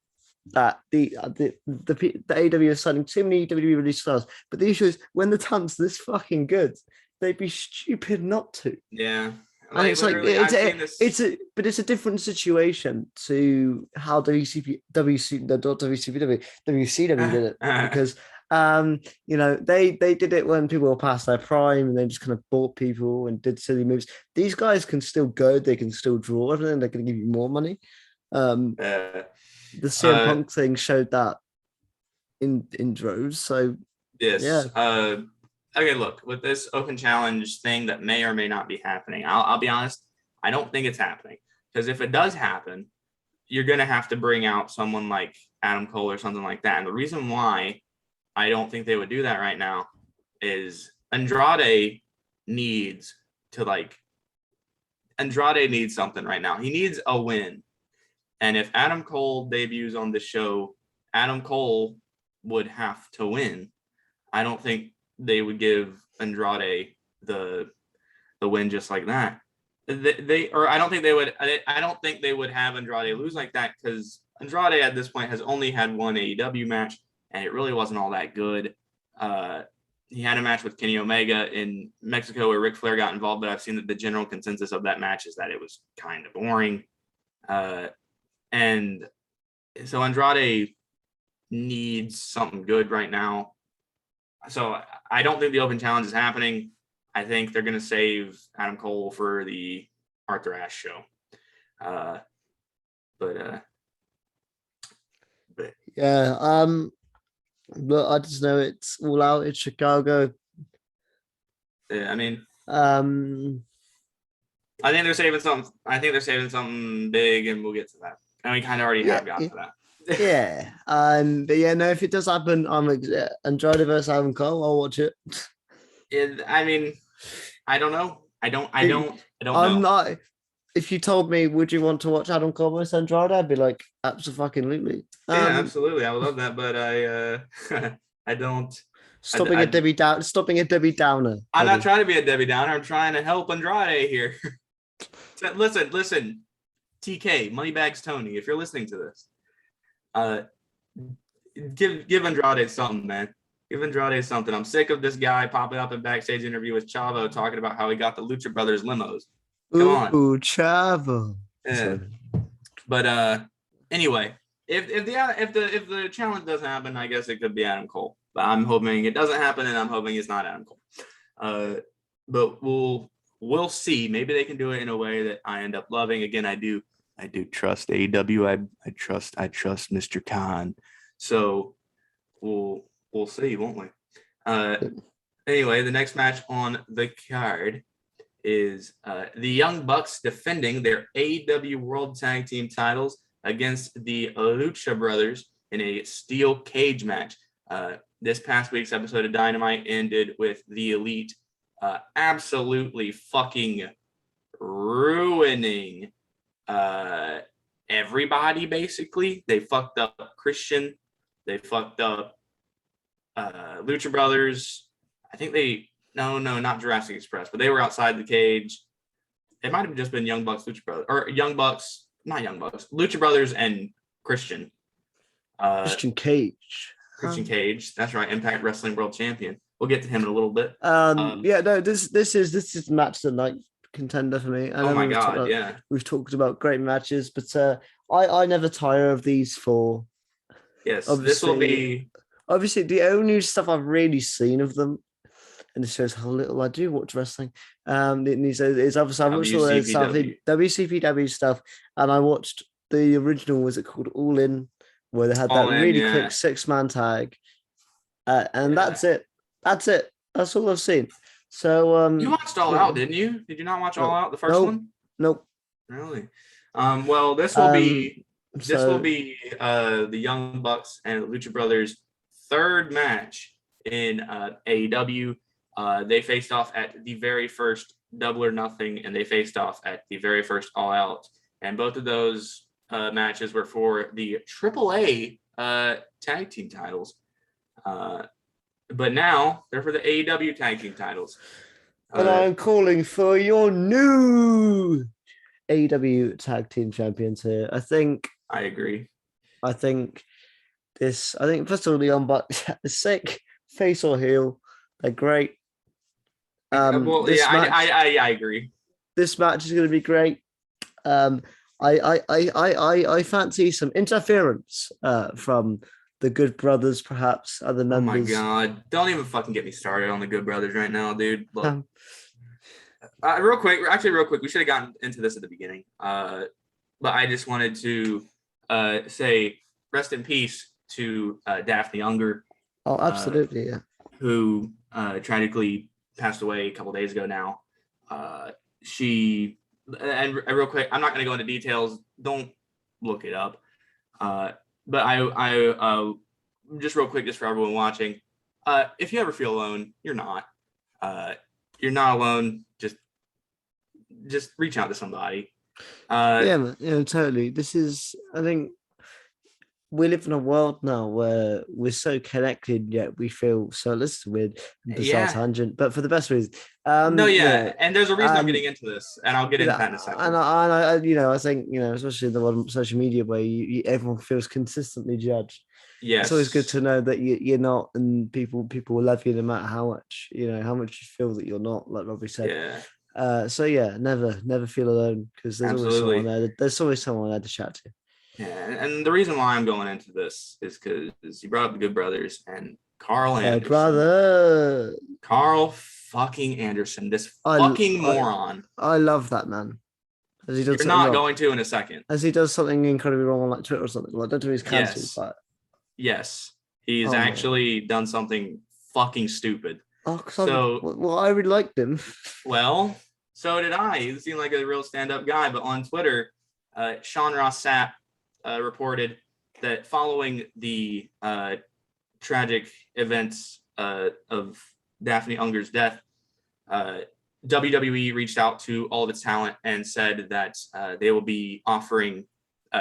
Speaker 1: that the AW is signing too many WWE release stars, but the issue is when the talent's this fucking good, they'd be stupid not to.
Speaker 2: yeah,
Speaker 1: And
Speaker 2: like
Speaker 1: it's like
Speaker 2: literally, I've seen this.
Speaker 1: it's a different situation to how WCW did it because they did it when people were past their prime and they just kind of bought people and did silly moves. These guys can still go, they can still draw everything, they're going to give you more money.
Speaker 2: uh,
Speaker 1: The CM
Speaker 2: uh,
Speaker 1: Punk thing showed that in droves. So yeah,
Speaker 2: yes. Okay, look, with this open challenge thing that may or may not be happening, I'll be honest, I don't think it's happening. Because if it does happen, you're going to have to bring out someone like Adam Cole or something like that. And the reason why I don't think they would do that right now is needs to Andrade needs something right now. He needs a win. And if Adam Cole debuts on the show, Adam Cole would have to win. I don't think they would give Andrade the win just like that. I don't think they would. I don't think they would have Andrade lose like that because Andrade at this point has only had one AEW match and it really wasn't all that good. He had a match with Kenny Omega in Mexico where Ric Flair got involved, but I've seen that the general consensus of that match is that it was kind of boring. And so Andrade needs something good right now. So I don't think the open challenge is happening. I think they're going to save Adam Cole for the Arthur Ashe show. But
Speaker 1: yeah. But I just know it's All Out. It's Chicago.
Speaker 2: I mean,
Speaker 1: Um,
Speaker 2: I think they're saving something. I think they're saving something big, and we'll get to that. And we kind of already have gotten to that.
Speaker 1: Yeah. But yeah, no, if it does happen, Andrade versus Adam Cole, I'll watch it.
Speaker 2: I mean, I don't know. I don't
Speaker 1: I'm
Speaker 2: know.
Speaker 1: not. If you told me, would you want to watch Adam Cole versus Andrade? I'd be like, absolutely.
Speaker 2: Yeah, absolutely. I would love that, but I don't.
Speaker 1: Stopping a Debbie Downer.
Speaker 2: I'm not trying to be a Debbie Downer. I'm trying to help Andrade here. Listen. TK, Moneybags Tony, if you're listening to this, give Andrade something, man. Give Andrade something. I'm sick of this guy popping up in backstage interview with Chavo talking about how he got the Lucha Brothers limos. Come on.
Speaker 1: Ooh, Chavo.
Speaker 2: Yeah. But anyway, if the challenge doesn't happen, I guess it could be Adam Cole. But I'm hoping it doesn't happen, and I'm hoping it's not Adam Cole. But we'll see. Maybe they can do it in a way that I end up loving. Again, I do trust AEW. I trust Mr. Khan. So we'll see, won't we? Anyway, the next match on the card is the Young Bucks defending their AEW World Tag Team titles against the Lucha Brothers in a steel cage match. This past week's episode of Dynamite ended with the Elite absolutely fucking ruining everybody, basically. They fucked up Christian. They fucked up Lucha Brothers. I think not Jurassic Express, but they were outside the cage. It might have just been Young Bucks, Lucha Brothers, or Young Bucks, not Young Bucks, Lucha Brothers and Christian.
Speaker 1: Christian Cage.
Speaker 2: Christian Cage, that's right, Impact Wrestling World Champion. We'll get to him in a little bit.
Speaker 1: This is match of the night contender for me.
Speaker 2: Oh my god, yeah.
Speaker 1: We've talked about great matches, but I never tire of these four.
Speaker 2: Yes, this will be
Speaker 1: obviously the only stuff I've really seen of them, and this shows how little I do watch wrestling. It's obviously I watched all those stuff, WCPW stuff, and I watched the original. Was it called All In, where they had that really quick 6-man tag, and that's it. That's all I've seen. So
Speaker 2: you watched All Out, didn't you? Did you not watch All Out, the first one?
Speaker 1: Nope.
Speaker 2: Really? Well, this will be the Young Bucks and Lucha Brothers' third match in AEW. They faced off at the very first Double or Nothing, and they faced off at the very first All Out. And both of those matches were for the AAA tag team titles. But now they're for the AEW tag team titles.
Speaker 1: And I'm calling for your new AEW tag team champions here.
Speaker 2: I agree.
Speaker 1: I think first of all, the Young Bucks are sick, face or heel. They're great.
Speaker 2: I agree.
Speaker 1: This match is going to be great. I fancy some interference from the Good Brothers, perhaps other members.
Speaker 2: Oh my god! Don't even fucking get me started on the Good Brothers right now, dude. Look, real quick, we should have gotten into this at the beginning. But I just wanted to say rest in peace to Daphne Unger.
Speaker 1: Oh, absolutely, yeah.
Speaker 2: Who tragically passed away a couple days ago now. And real quick, I'm not going to go into details. Don't look it up. But I just real quick, just for everyone watching, if you ever feel alone, you're not. You're not alone. Just reach out to somebody.
Speaker 1: Yeah, totally. I think we live in a world now where we're so connected, yet we feel so weird and bizarre tangent, but for the best reason.
Speaker 2: And there's a reason I'm getting into this, and I'll get into that in a second.
Speaker 1: And I think especially in the world of social media where everyone feels consistently judged.
Speaker 2: Yes,
Speaker 1: it's always good to know that you're not, and people will love you no matter how much you feel that you're not. Like Robbie said.
Speaker 2: Yeah.
Speaker 1: Never feel alone, because there's always someone there. There's always someone there to chat to.
Speaker 2: Yeah, and the reason why I'm going into this is because you brought up the Good Brothers and Carl Anderson. Carl fucking Anderson, this fucking moron.
Speaker 1: I love that man. As he does
Speaker 2: You're not going to in a second.
Speaker 1: As he does something incredibly wrong on like Twitter or something. Like, I don't know if he's cancelled, but
Speaker 2: yes, he's actually done something fucking stupid.
Speaker 1: I really liked him.
Speaker 2: Well, so did I. He seemed like a real stand-up guy, but on Twitter, Sean Ross Sapp reported that following the tragic events of Daphne Unger's death, WWE reached out to all of its talent and said that they will be offering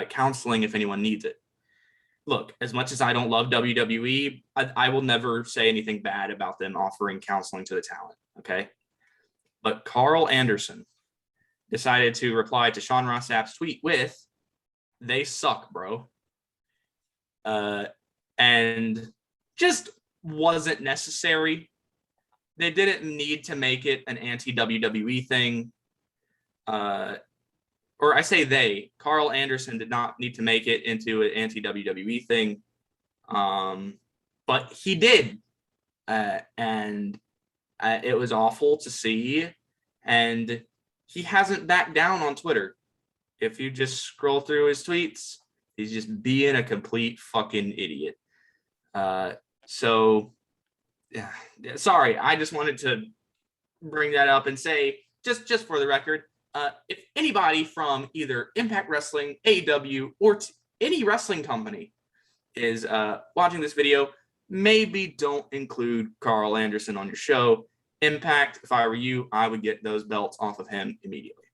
Speaker 2: counseling if anyone needs it. Look, as much as I don't love WWE, I will never say anything bad about them offering counseling to the talent, okay? But Carl Anderson decided to reply to Sean Ross Sapp's tweet with, "They suck, bro." And just wasn't necessary. They didn't need to make it an anti-WWE thing. Or I say they, Carl Anderson did not need to make it into an anti-WWE thing. But he did. And it was awful to see. And he hasn't backed down on Twitter. If you just scroll through his tweets, he's just being a complete fucking idiot. So, yeah, sorry, I just wanted to bring that up and say, just for the record, if anybody from either Impact Wrestling, AEW, or any wrestling company is watching this video, maybe don't include Carl Anderson on your show. Impact, if I were you, I would get those belts off of him immediately.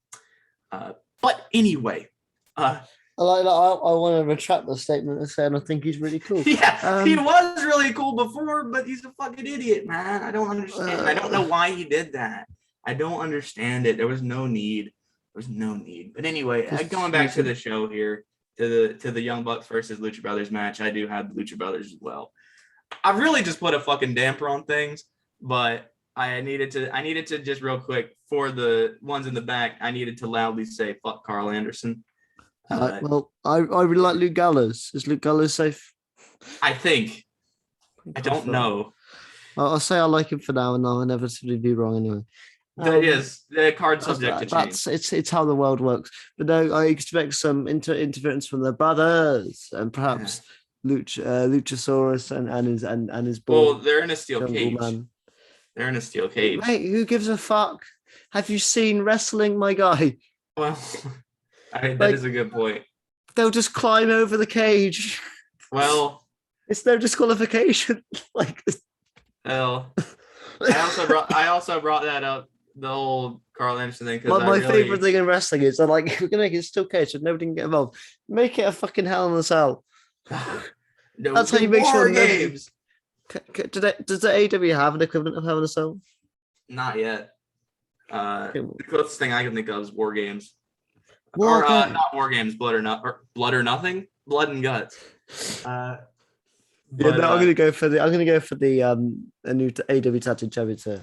Speaker 2: But anyway,
Speaker 1: I want to retract the statement and say I think he's really cool.
Speaker 2: Yeah, he was really cool before, but he's a fucking idiot, man. I don't understand. I don't know why he did that. I don't understand it. There was no need. But anyway, going back to the show here, to the Young Bucks versus Lucha Brothers match, I do have the Lucha Brothers as well. I really just put a fucking damper on things, but I needed to just real quick, for the ones in the back, I needed to loudly say fuck Carl Anderson.
Speaker 1: Well, I really like Luke Gallows. Is Luke Gallows safe?
Speaker 2: I think. I don't know.
Speaker 1: I'll say I like him for now, and I'll inevitably be wrong anyway.
Speaker 2: Yes, the card subject to change.
Speaker 1: It's how the world works. But no, I expect some interference from the brothers and perhaps Luchasaurus and his ball.
Speaker 2: Well, they're in a steel cage. Man. They're in a steel cage.
Speaker 1: Mate, who gives a fuck? Have you seen wrestling, my guy?
Speaker 2: Well, that is a good point.
Speaker 1: They'll just climb over the cage.
Speaker 2: Well,
Speaker 1: it's no disqualification.
Speaker 2: Well, I also brought that up, the whole Carl Anderson thing.
Speaker 1: My favorite thing in wrestling is we're gonna make it a steel cage so nobody can get involved. Make it a fucking Hell in a Cell.
Speaker 2: No,
Speaker 1: that's how you make sure
Speaker 2: games.
Speaker 1: Does the AEW have an equivalent of Hell in a Cell?
Speaker 2: Not yet. The closest thing I can think of is War Games.
Speaker 1: Not
Speaker 2: War Games, Blood or Nothing, Blood and Guts.
Speaker 1: I'm gonna go for the a new AEW Tag Team Championship.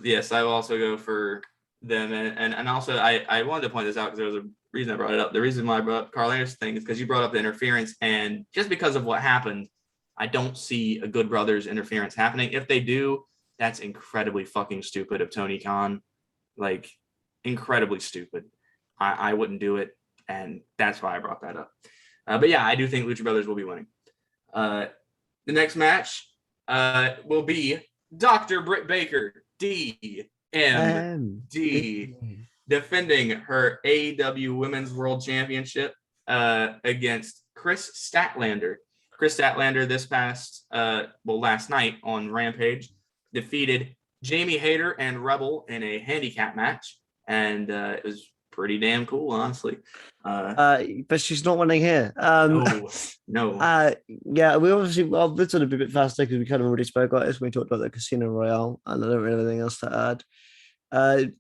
Speaker 2: Yes, I will also go for them, and also I wanted to point this out because there was a reason I brought it up. The reason why I brought up Carl Anderson thing is because you brought up the interference, and just because of what happened, I don't see a Good Brothers interference happening. If they do, that's incredibly fucking stupid of Tony Khan, incredibly stupid. I wouldn't do it, and that's why I brought that up. But yeah, I do think Lucha Brothers will be winning. The next match will be Dr. Britt Baker, DMD, defending her AEW Women's World Championship against Chris Statlander. Chris Statlander last night on Rampage defeated Jamie Hayter and Rebel in a handicap match, and it was pretty damn cool, honestly.
Speaker 1: But she's not winning here.
Speaker 2: No.
Speaker 1: Yeah, we obviously this would be a bit faster because we kind of already spoke about this when we talked about the Casino Royale, and I don't really have anything else to add.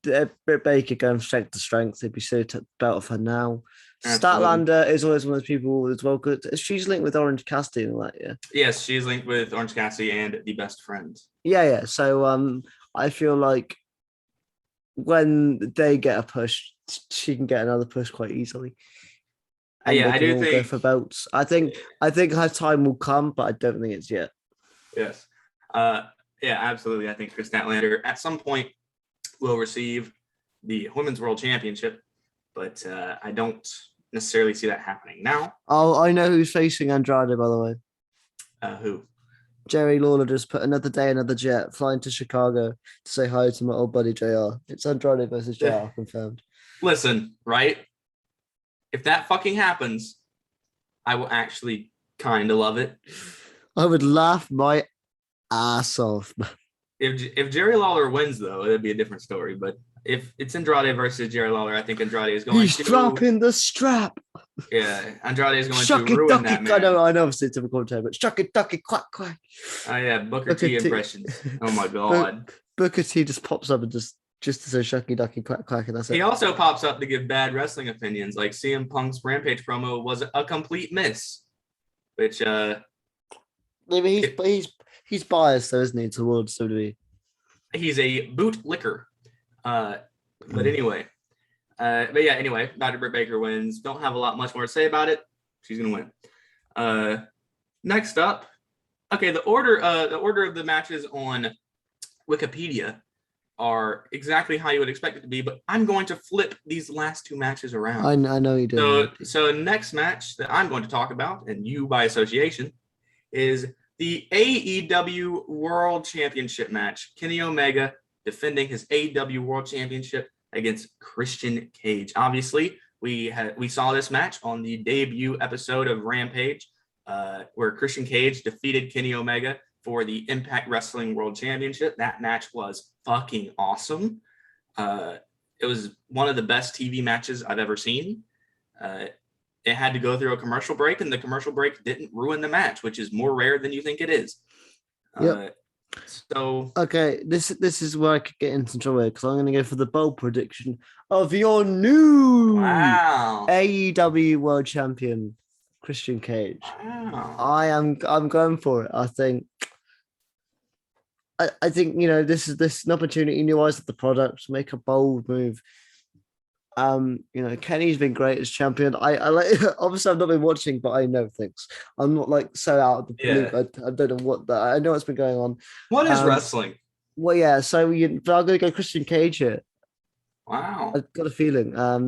Speaker 1: Britt Baker going from strength to strength. They'd be so belt of her now.
Speaker 2: Absolutely.
Speaker 1: Statlander is always one of those people as well. She's linked with Orange Cassidy and all that, yeah.
Speaker 2: Yes, she's linked with Orange Cassidy and the Best Friends.
Speaker 1: Yeah. So I feel like when they get a push, she can get another push quite easily. And
Speaker 2: I do think
Speaker 1: go for belts. I think her time will come, but I don't think it's yet.
Speaker 2: Yes. Yeah, absolutely. I think Chris Statlander at some point will receive the Women's World Championship, but I don't necessarily see that happening now.
Speaker 1: Oh, I know who's facing Andrade, by the way.
Speaker 2: Who?
Speaker 1: Jerry Lawler just put another day, another jet, flying to Chicago to say hi to my old buddy JR. It's Andrade versus JR confirmed.
Speaker 2: Listen, right? If that fucking happens, I will actually kind of love it.
Speaker 1: I would laugh my ass off.
Speaker 2: If Jerry Lawler wins, though, it'd be a different story. But if it's Andrade versus Jerry Lawler, I think Andrade is going
Speaker 1: He's
Speaker 2: to
Speaker 1: dropping the strap.
Speaker 2: Yeah, Andrade is going
Speaker 1: Shuck
Speaker 2: to
Speaker 1: it,
Speaker 2: ruin
Speaker 1: duck
Speaker 2: that
Speaker 1: it.
Speaker 2: man.
Speaker 1: I know it's a typical term, but shuck it, duck it, quack, quack.
Speaker 2: Oh yeah, Booker T impressions. Oh my god.
Speaker 1: Booker T just pops up and just to say shucky, ducky, quack, quack, and that's it.
Speaker 2: He also pops up to give bad wrestling opinions, like CM Punk's Rampage promo was a complete miss. Which
Speaker 1: he's biased though, isn't he, towards WWE?
Speaker 2: He's a bootlicker. But anyway. Dr. Britt Baker wins. Don't have a lot much more to say about it. She's gonna win. Next up, okay, the order of the matches on Wikipedia are exactly how you would expect it to be, but I'm going to flip these last two matches around.
Speaker 1: I know you do.
Speaker 2: So next match that I'm going to talk about, and you by association, is the AEW World Championship match. Kenny Omega defending his AEW World Championship against Christian Cage. Obviously, we saw this match on the debut episode of Rampage, where Christian Cage defeated Kenny Omega for the Impact Wrestling World Championship. That match was fucking awesome. It was one of the best TV matches I've ever seen. It had to go through a commercial break, and the commercial break didn't ruin the match, which is more rare than you think it is.
Speaker 1: Yep.
Speaker 2: So
Speaker 1: okay, this is where I could get into trouble because I'm going to go for the bold prediction of your new AEW World Champion Christian Cage.
Speaker 2: Wow.
Speaker 1: I'm going for it. I think this is an opportunity in your eyes of the product to make a bold move. Kenny's been great as champion. I obviously I've not been watching, but I know things. I'm not like so out of the loop. I don't know what that. I know what's been going on.
Speaker 2: What is wrestling?
Speaker 1: Well, yeah. So I'm going to go Christian Cage here.
Speaker 2: Wow.
Speaker 1: I've got a feeling. I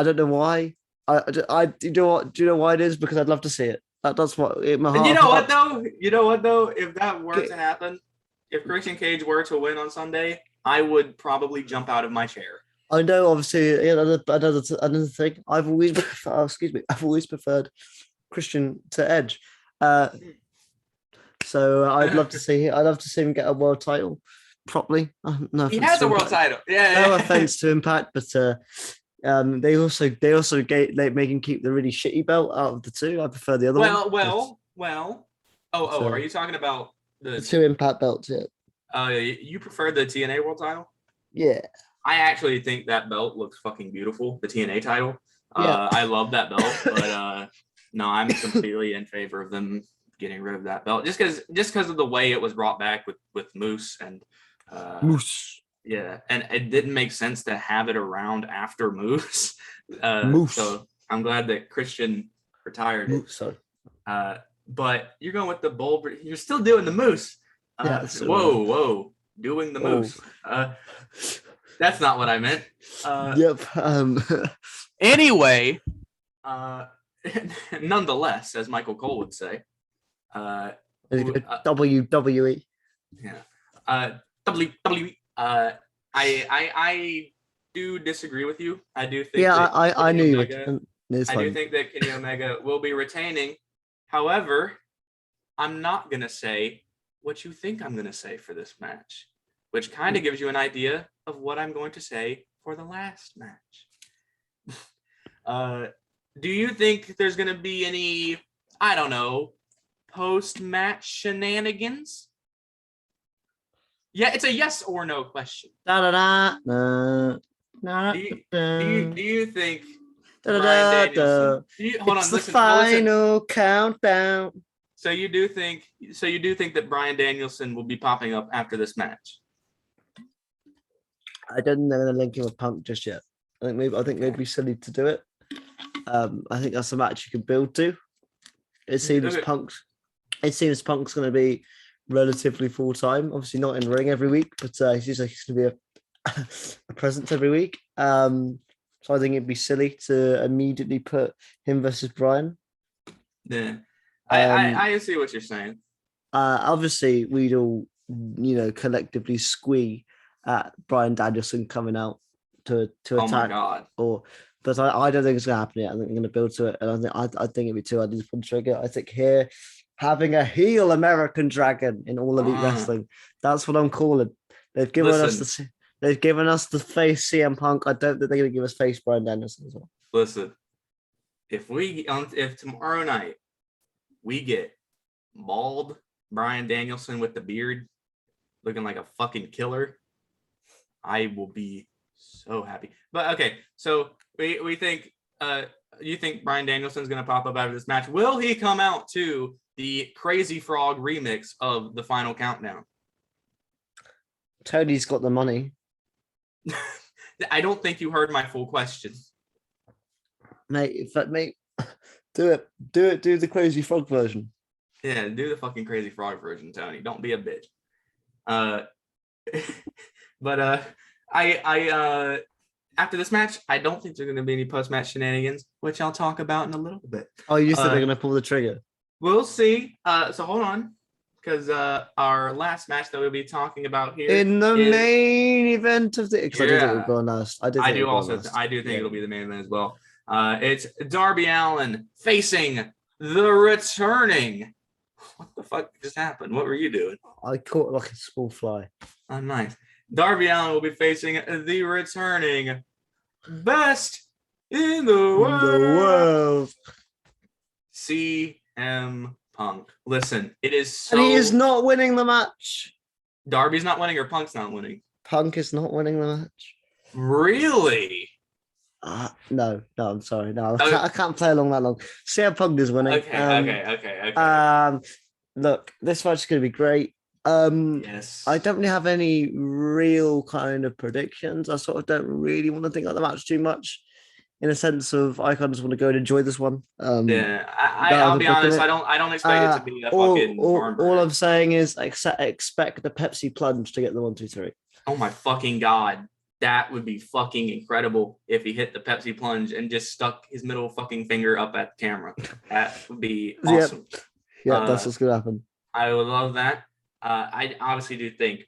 Speaker 1: don't know why. Do you know why it is? Because I'd love to see it. That's what my heart.
Speaker 2: You know what though? If that were to happen, if Christian Cage were to win on Sunday, I would probably jump out of my chair.
Speaker 1: I know, obviously, another thing. I've always preferred Christian to Edge. So I'd love to see him get a world title properly. No,
Speaker 2: he has a world title. Yeah.
Speaker 1: No offense to Impact, but they also make him keep the really shitty belt out of the two. I prefer the other one.
Speaker 2: Well. Are you talking about the
Speaker 1: two Impact belts? Yeah.
Speaker 2: You prefer the TNA world title?
Speaker 1: Yeah.
Speaker 2: I actually think that belt looks fucking beautiful. The TNA title.
Speaker 1: Yeah.
Speaker 2: I love that belt, but no, I'm completely in favor of them getting rid of that belt just because of the way it was brought back with Moose and
Speaker 1: Moose.
Speaker 2: Yeah, and it didn't make sense to have it around after Moose.
Speaker 1: Moose.
Speaker 2: So I'm glad that Christian retired it.
Speaker 1: Sorry.
Speaker 2: But you're going with the bull. You're still doing the Moose. Whoa, doing the Moose. That's not what I meant.
Speaker 1: Yep.
Speaker 2: Anyway, nonetheless, as Michael Cole would say,
Speaker 1: WWE.
Speaker 2: Yeah. WWE. I do disagree with you. I do think.
Speaker 1: Yeah, I knew you would.
Speaker 2: I do think that Kenny Omega will be retaining. However, I'm not gonna say what you think I'm gonna say for this match, which kind of gives you an idea of what I'm going to say for the last match. Do you think there's going to be any, I don't know, post-match shenanigans? Yeah, it's a yes or no question. Do you think Bryan Danielson? Hold on,
Speaker 1: it's the final countdown.
Speaker 2: So you do think that Bryan Danielson will be popping up after this match?
Speaker 1: I don't think they're going to link him with Punk just yet. I think they'd be silly to do it. I think that's a match you can build to. It seems Punk's going to be relatively full time. Obviously not in ring every week, but he seems like he's going to be a presence every week. So I think it'd be silly to immediately put him versus Bryan.
Speaker 2: Yeah, I see what you're saying.
Speaker 1: Obviously, we'd all collectively squee at Bryan Danielson coming out to attack, or But I don't think it's gonna happen yet. I think they're gonna build to it, and I think it'd be too. I just pull the trigger. I think here having a heel American Dragon in All Elite Wrestling, that's what I'm calling. They've given they've given us the face CM Punk. I don't think they're gonna give us face Bryan Danielson as well.
Speaker 2: Listen, if tomorrow night we get bald Bryan Danielson with the beard, looking like a fucking killer, I will be so happy. But okay, so we think you think Bryan Danielson's gonna pop up out of this match. Will he come out to the Crazy Frog remix of the Final Countdown?
Speaker 1: Tony's got the money.
Speaker 2: I don't think you heard my full question.
Speaker 1: Mate, do it. Do the Crazy Frog version.
Speaker 2: Yeah, do the fucking Crazy Frog version, Tony. Don't be a bitch. But I after this match, I don't think there's going to be any post-match shenanigans, which I'll talk about in a little bit.
Speaker 1: Oh, you said they're going to pull the trigger?
Speaker 2: We'll see. So hold on, because our last match that we'll be talking about here
Speaker 1: in the main event of the. Because I do think we'll go last. I do think
Speaker 2: it'll be the main event as well. It's Darby Allin facing the returning. What the fuck just happened? What were you doing?
Speaker 1: I caught like a small fly.
Speaker 2: Oh, nice. Darby Allin will be facing the returning best in the world. CM Punk. Listen, it is so.
Speaker 1: And he is not winning the match.
Speaker 2: Darby's not winning, or Punk's not winning?
Speaker 1: Punk is not winning the match.
Speaker 2: Really?
Speaker 1: No, I'm sorry. No, I can't play along that long. CM Punk is winning.
Speaker 2: Okay.
Speaker 1: Look, this match is going to be great.
Speaker 2: Yes.
Speaker 1: I don't really have any real kind of predictions. I sort of don't really want to think about the match too much, in a sense of I kind of just want to go and enjoy this one.
Speaker 2: I'll be honest. I don't expect it to be a fucking.
Speaker 1: All I'm saying is expect the Pepsi plunge to get the 1, 2, 3.
Speaker 2: Oh my fucking god. That would be fucking incredible if he hit the Pepsi plunge and just stuck his middle fucking finger up at the camera. That would be awesome.
Speaker 1: Yeah, that's what's going to happen.
Speaker 2: I would love that. I obviously do think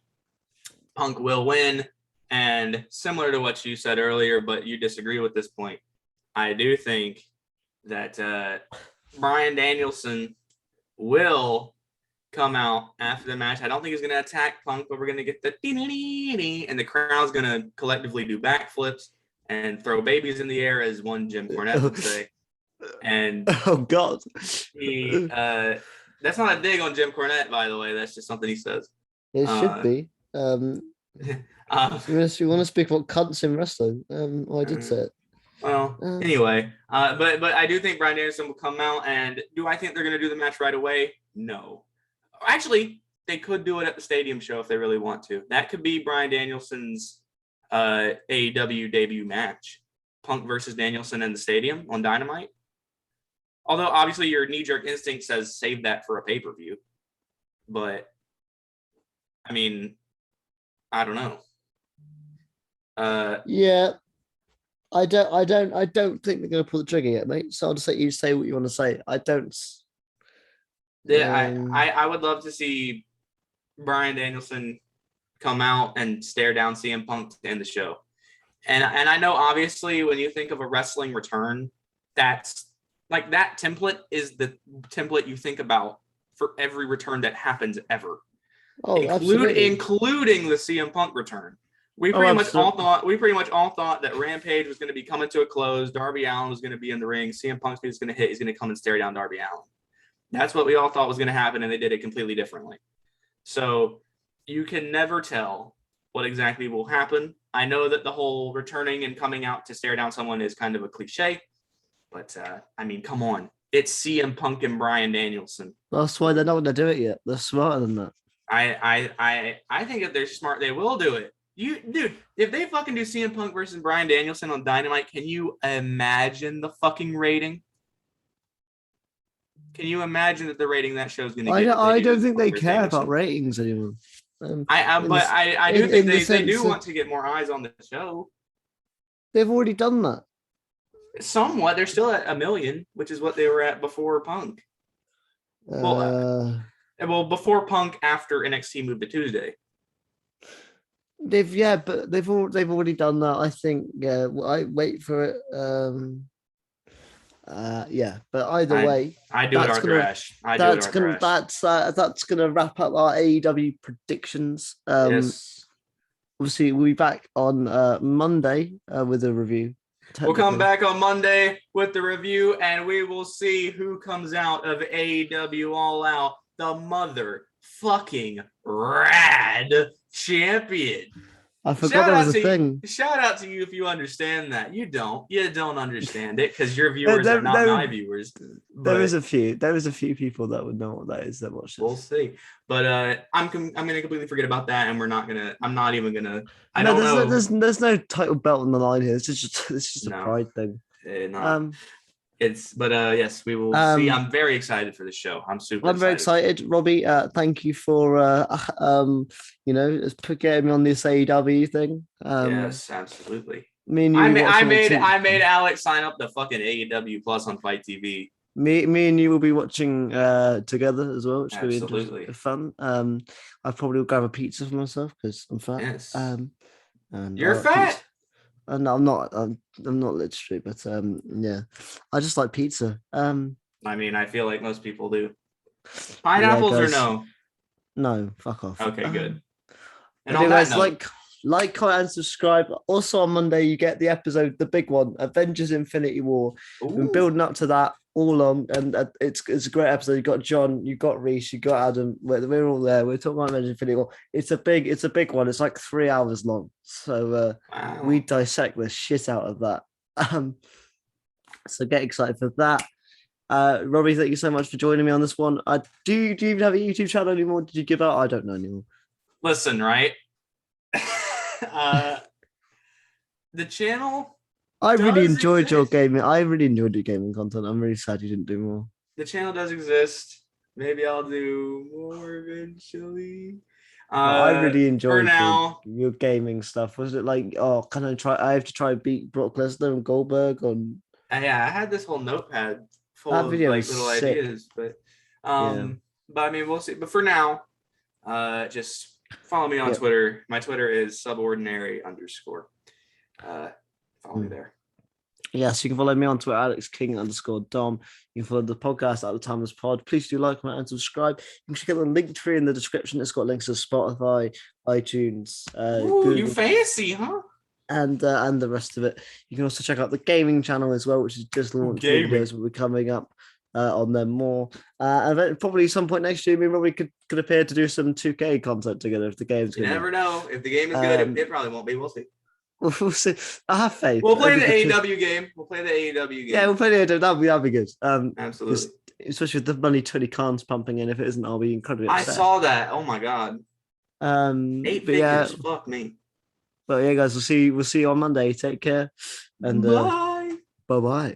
Speaker 2: Punk will win. And similar to what you said earlier, but you disagree with this point, I do think that Bryan Danielson will come out after the match. I don't think he's going to attack Punk, but we're going to get the and the crowd's going to collectively do backflips and throw babies in the air, as one Jim Cornette would say. And
Speaker 1: oh god,
Speaker 2: that's not a dig on Jim Cornette, by the way. That's just something he says.
Speaker 1: It should be. If you want to speak about cunts in wrestling, I did say it.
Speaker 2: Well, anyway, but I do think Bryan Danielson will come out, and do I think they're going to do the match right away? No. Actually, they could do it at the stadium show if they really want to. That could be Bryan Danielson's AEW debut match. Punk versus Danielson in the stadium on Dynamite. Although, obviously, your knee-jerk instinct says save that for a pay-per-view. But, I mean, I don't know.
Speaker 1: Yeah. I don't think they're going to pull the trigger yet, mate. So I'll just let you say what you want to say. I don't.
Speaker 2: Yeah, I would love to see Bryan Danielson come out and stare down CM Punk to end the show. And I know, obviously, when you think of a wrestling return, that's like that template is the template you think about for every return that happens ever.
Speaker 1: Oh,
Speaker 2: including the CM Punk return. We pretty much all thought that Rampage was going to be coming to a close. Darby Allin was going to be in the ring. CM Punk's going to hit. He's going to come and stare down Darby Allin. That's what we all thought was going to happen, and they did it completely differently. So you can never tell what exactly will happen. I know that the whole returning and coming out to stare down someone is kind of a cliche, but I mean, come on. It's CM Punk and Bryan Danielson.
Speaker 1: That's why they're not going to do it yet. They're smarter than that.
Speaker 2: I think if they're smart, they will do it. Dude, if they fucking do CM Punk versus Bryan Danielson on Dynamite, can you imagine the fucking rating? Can you imagine that the rating that show's going to get?
Speaker 1: I don't think they care about ratings anymore.
Speaker 2: I do think they do want to get more eyes on the show.
Speaker 1: They've already done that.
Speaker 2: Somewhat. They're still at 1 million, which is what they were at before Punk. Well, before Punk, after NXT moved to Tuesday.
Speaker 1: but they've already done that. I think. Yeah, I wait for it. Yeah, but either way,
Speaker 2: I do it
Speaker 1: that's
Speaker 2: Arthur
Speaker 1: gonna
Speaker 2: Ashe. I do it Arthur Ashe.
Speaker 1: that's gonna wrap up our AEW predictions.
Speaker 2: Yes.
Speaker 1: Obviously we'll be back on Monday with a review.
Speaker 2: We'll come back on Monday with the review, and we will see who comes out of AEW All Out, the motherfucking rad champion.
Speaker 1: I forgot there was a thing.
Speaker 2: Shout out to you if you understand that. You don't understand it because your viewers are not my viewers.
Speaker 1: There is a few people that would know what that is that watch this.
Speaker 2: We'll see. But I'm gonna completely forget about that, and I'm not even gonna. I
Speaker 1: don't
Speaker 2: know.
Speaker 1: There's no title belt on the line here. It's just a pride thing.
Speaker 2: Yes, we will see. I'm very excited for the show. I'm
Speaker 1: very excited. Robbie, thank you for getting me on this AEW thing.
Speaker 2: Yes, absolutely.
Speaker 1: Me and you.
Speaker 2: I made Alex sign up to fucking AEW Plus on Fight TV.
Speaker 1: Me and you will be watching together as well, which will be
Speaker 2: absolutely
Speaker 1: fun. I probably will grab a pizza for myself because I'm fat.
Speaker 2: Yes.
Speaker 1: And
Speaker 2: you're fat.
Speaker 1: No, I'm not. I'm not literally, but yeah, I just like pizza.
Speaker 2: I mean, I feel like most people do. Pineapples or no?
Speaker 1: No, fuck off.
Speaker 2: Okay, good. And
Speaker 1: on that note, like, comment, and subscribe. Also on Monday, you get the episode, the big one, Avengers: Infinity War. We've been building up to that all along, and it's a great episode. You got John, you got Reese, you got Adam. We're all there. We're talking about Avengers: Infinity War. It's a big one. It's like 3 hours long. So
Speaker 2: wow.
Speaker 1: We dissect the shit out of that. So get excited for that. Robbie, thank you so much for joining me on this one. Do you even have a YouTube channel anymore? Did you give out? I don't know anymore.
Speaker 2: Listen, right? The channel.
Speaker 1: I really enjoyed your gaming. I really enjoyed your gaming content. I'm really sad you didn't do more.
Speaker 2: The channel does exist. Maybe I'll do more eventually.
Speaker 1: I really enjoyed your gaming stuff. Was it like, can I try? I have to try beat Brock Lesnar and Goldberg on.
Speaker 2: Yeah, I had this whole notepad full of like little ideas, but but I mean, we'll see. But for now, just follow me on Twitter. My Twitter is subordinary_. Follow me there.
Speaker 1: Yes, you can follow me on Twitter, AlexKing_Dom. You can follow the podcast at the Timeless Pod. Please do like, comment, and subscribe. You can check out the link tree in the description. It's got links to Spotify, iTunes,
Speaker 2: Google, you fancy, huh?
Speaker 1: And the rest of it. You can also check out the gaming channel as well, which is just launched. Videos will be coming up on them more. And then probably some point next year, me and Robbie could appear to do some 2K content together if the game's good.
Speaker 2: You never know. If the game is good, it probably won't be. We'll see.
Speaker 1: We'll see. I have faith.
Speaker 2: We'll play the AEW game.
Speaker 1: Yeah, we'll play the AEW. That'd be good.
Speaker 2: Absolutely.
Speaker 1: Especially with the money Tony Khan's pumping in. If it isn't, I'll be incredibly upset.
Speaker 2: I saw that. Oh my god. 8 figures. Yeah, fuck me.
Speaker 1: But yeah, guys, we'll see you on Monday. Take care. And
Speaker 2: bye.
Speaker 1: Bye.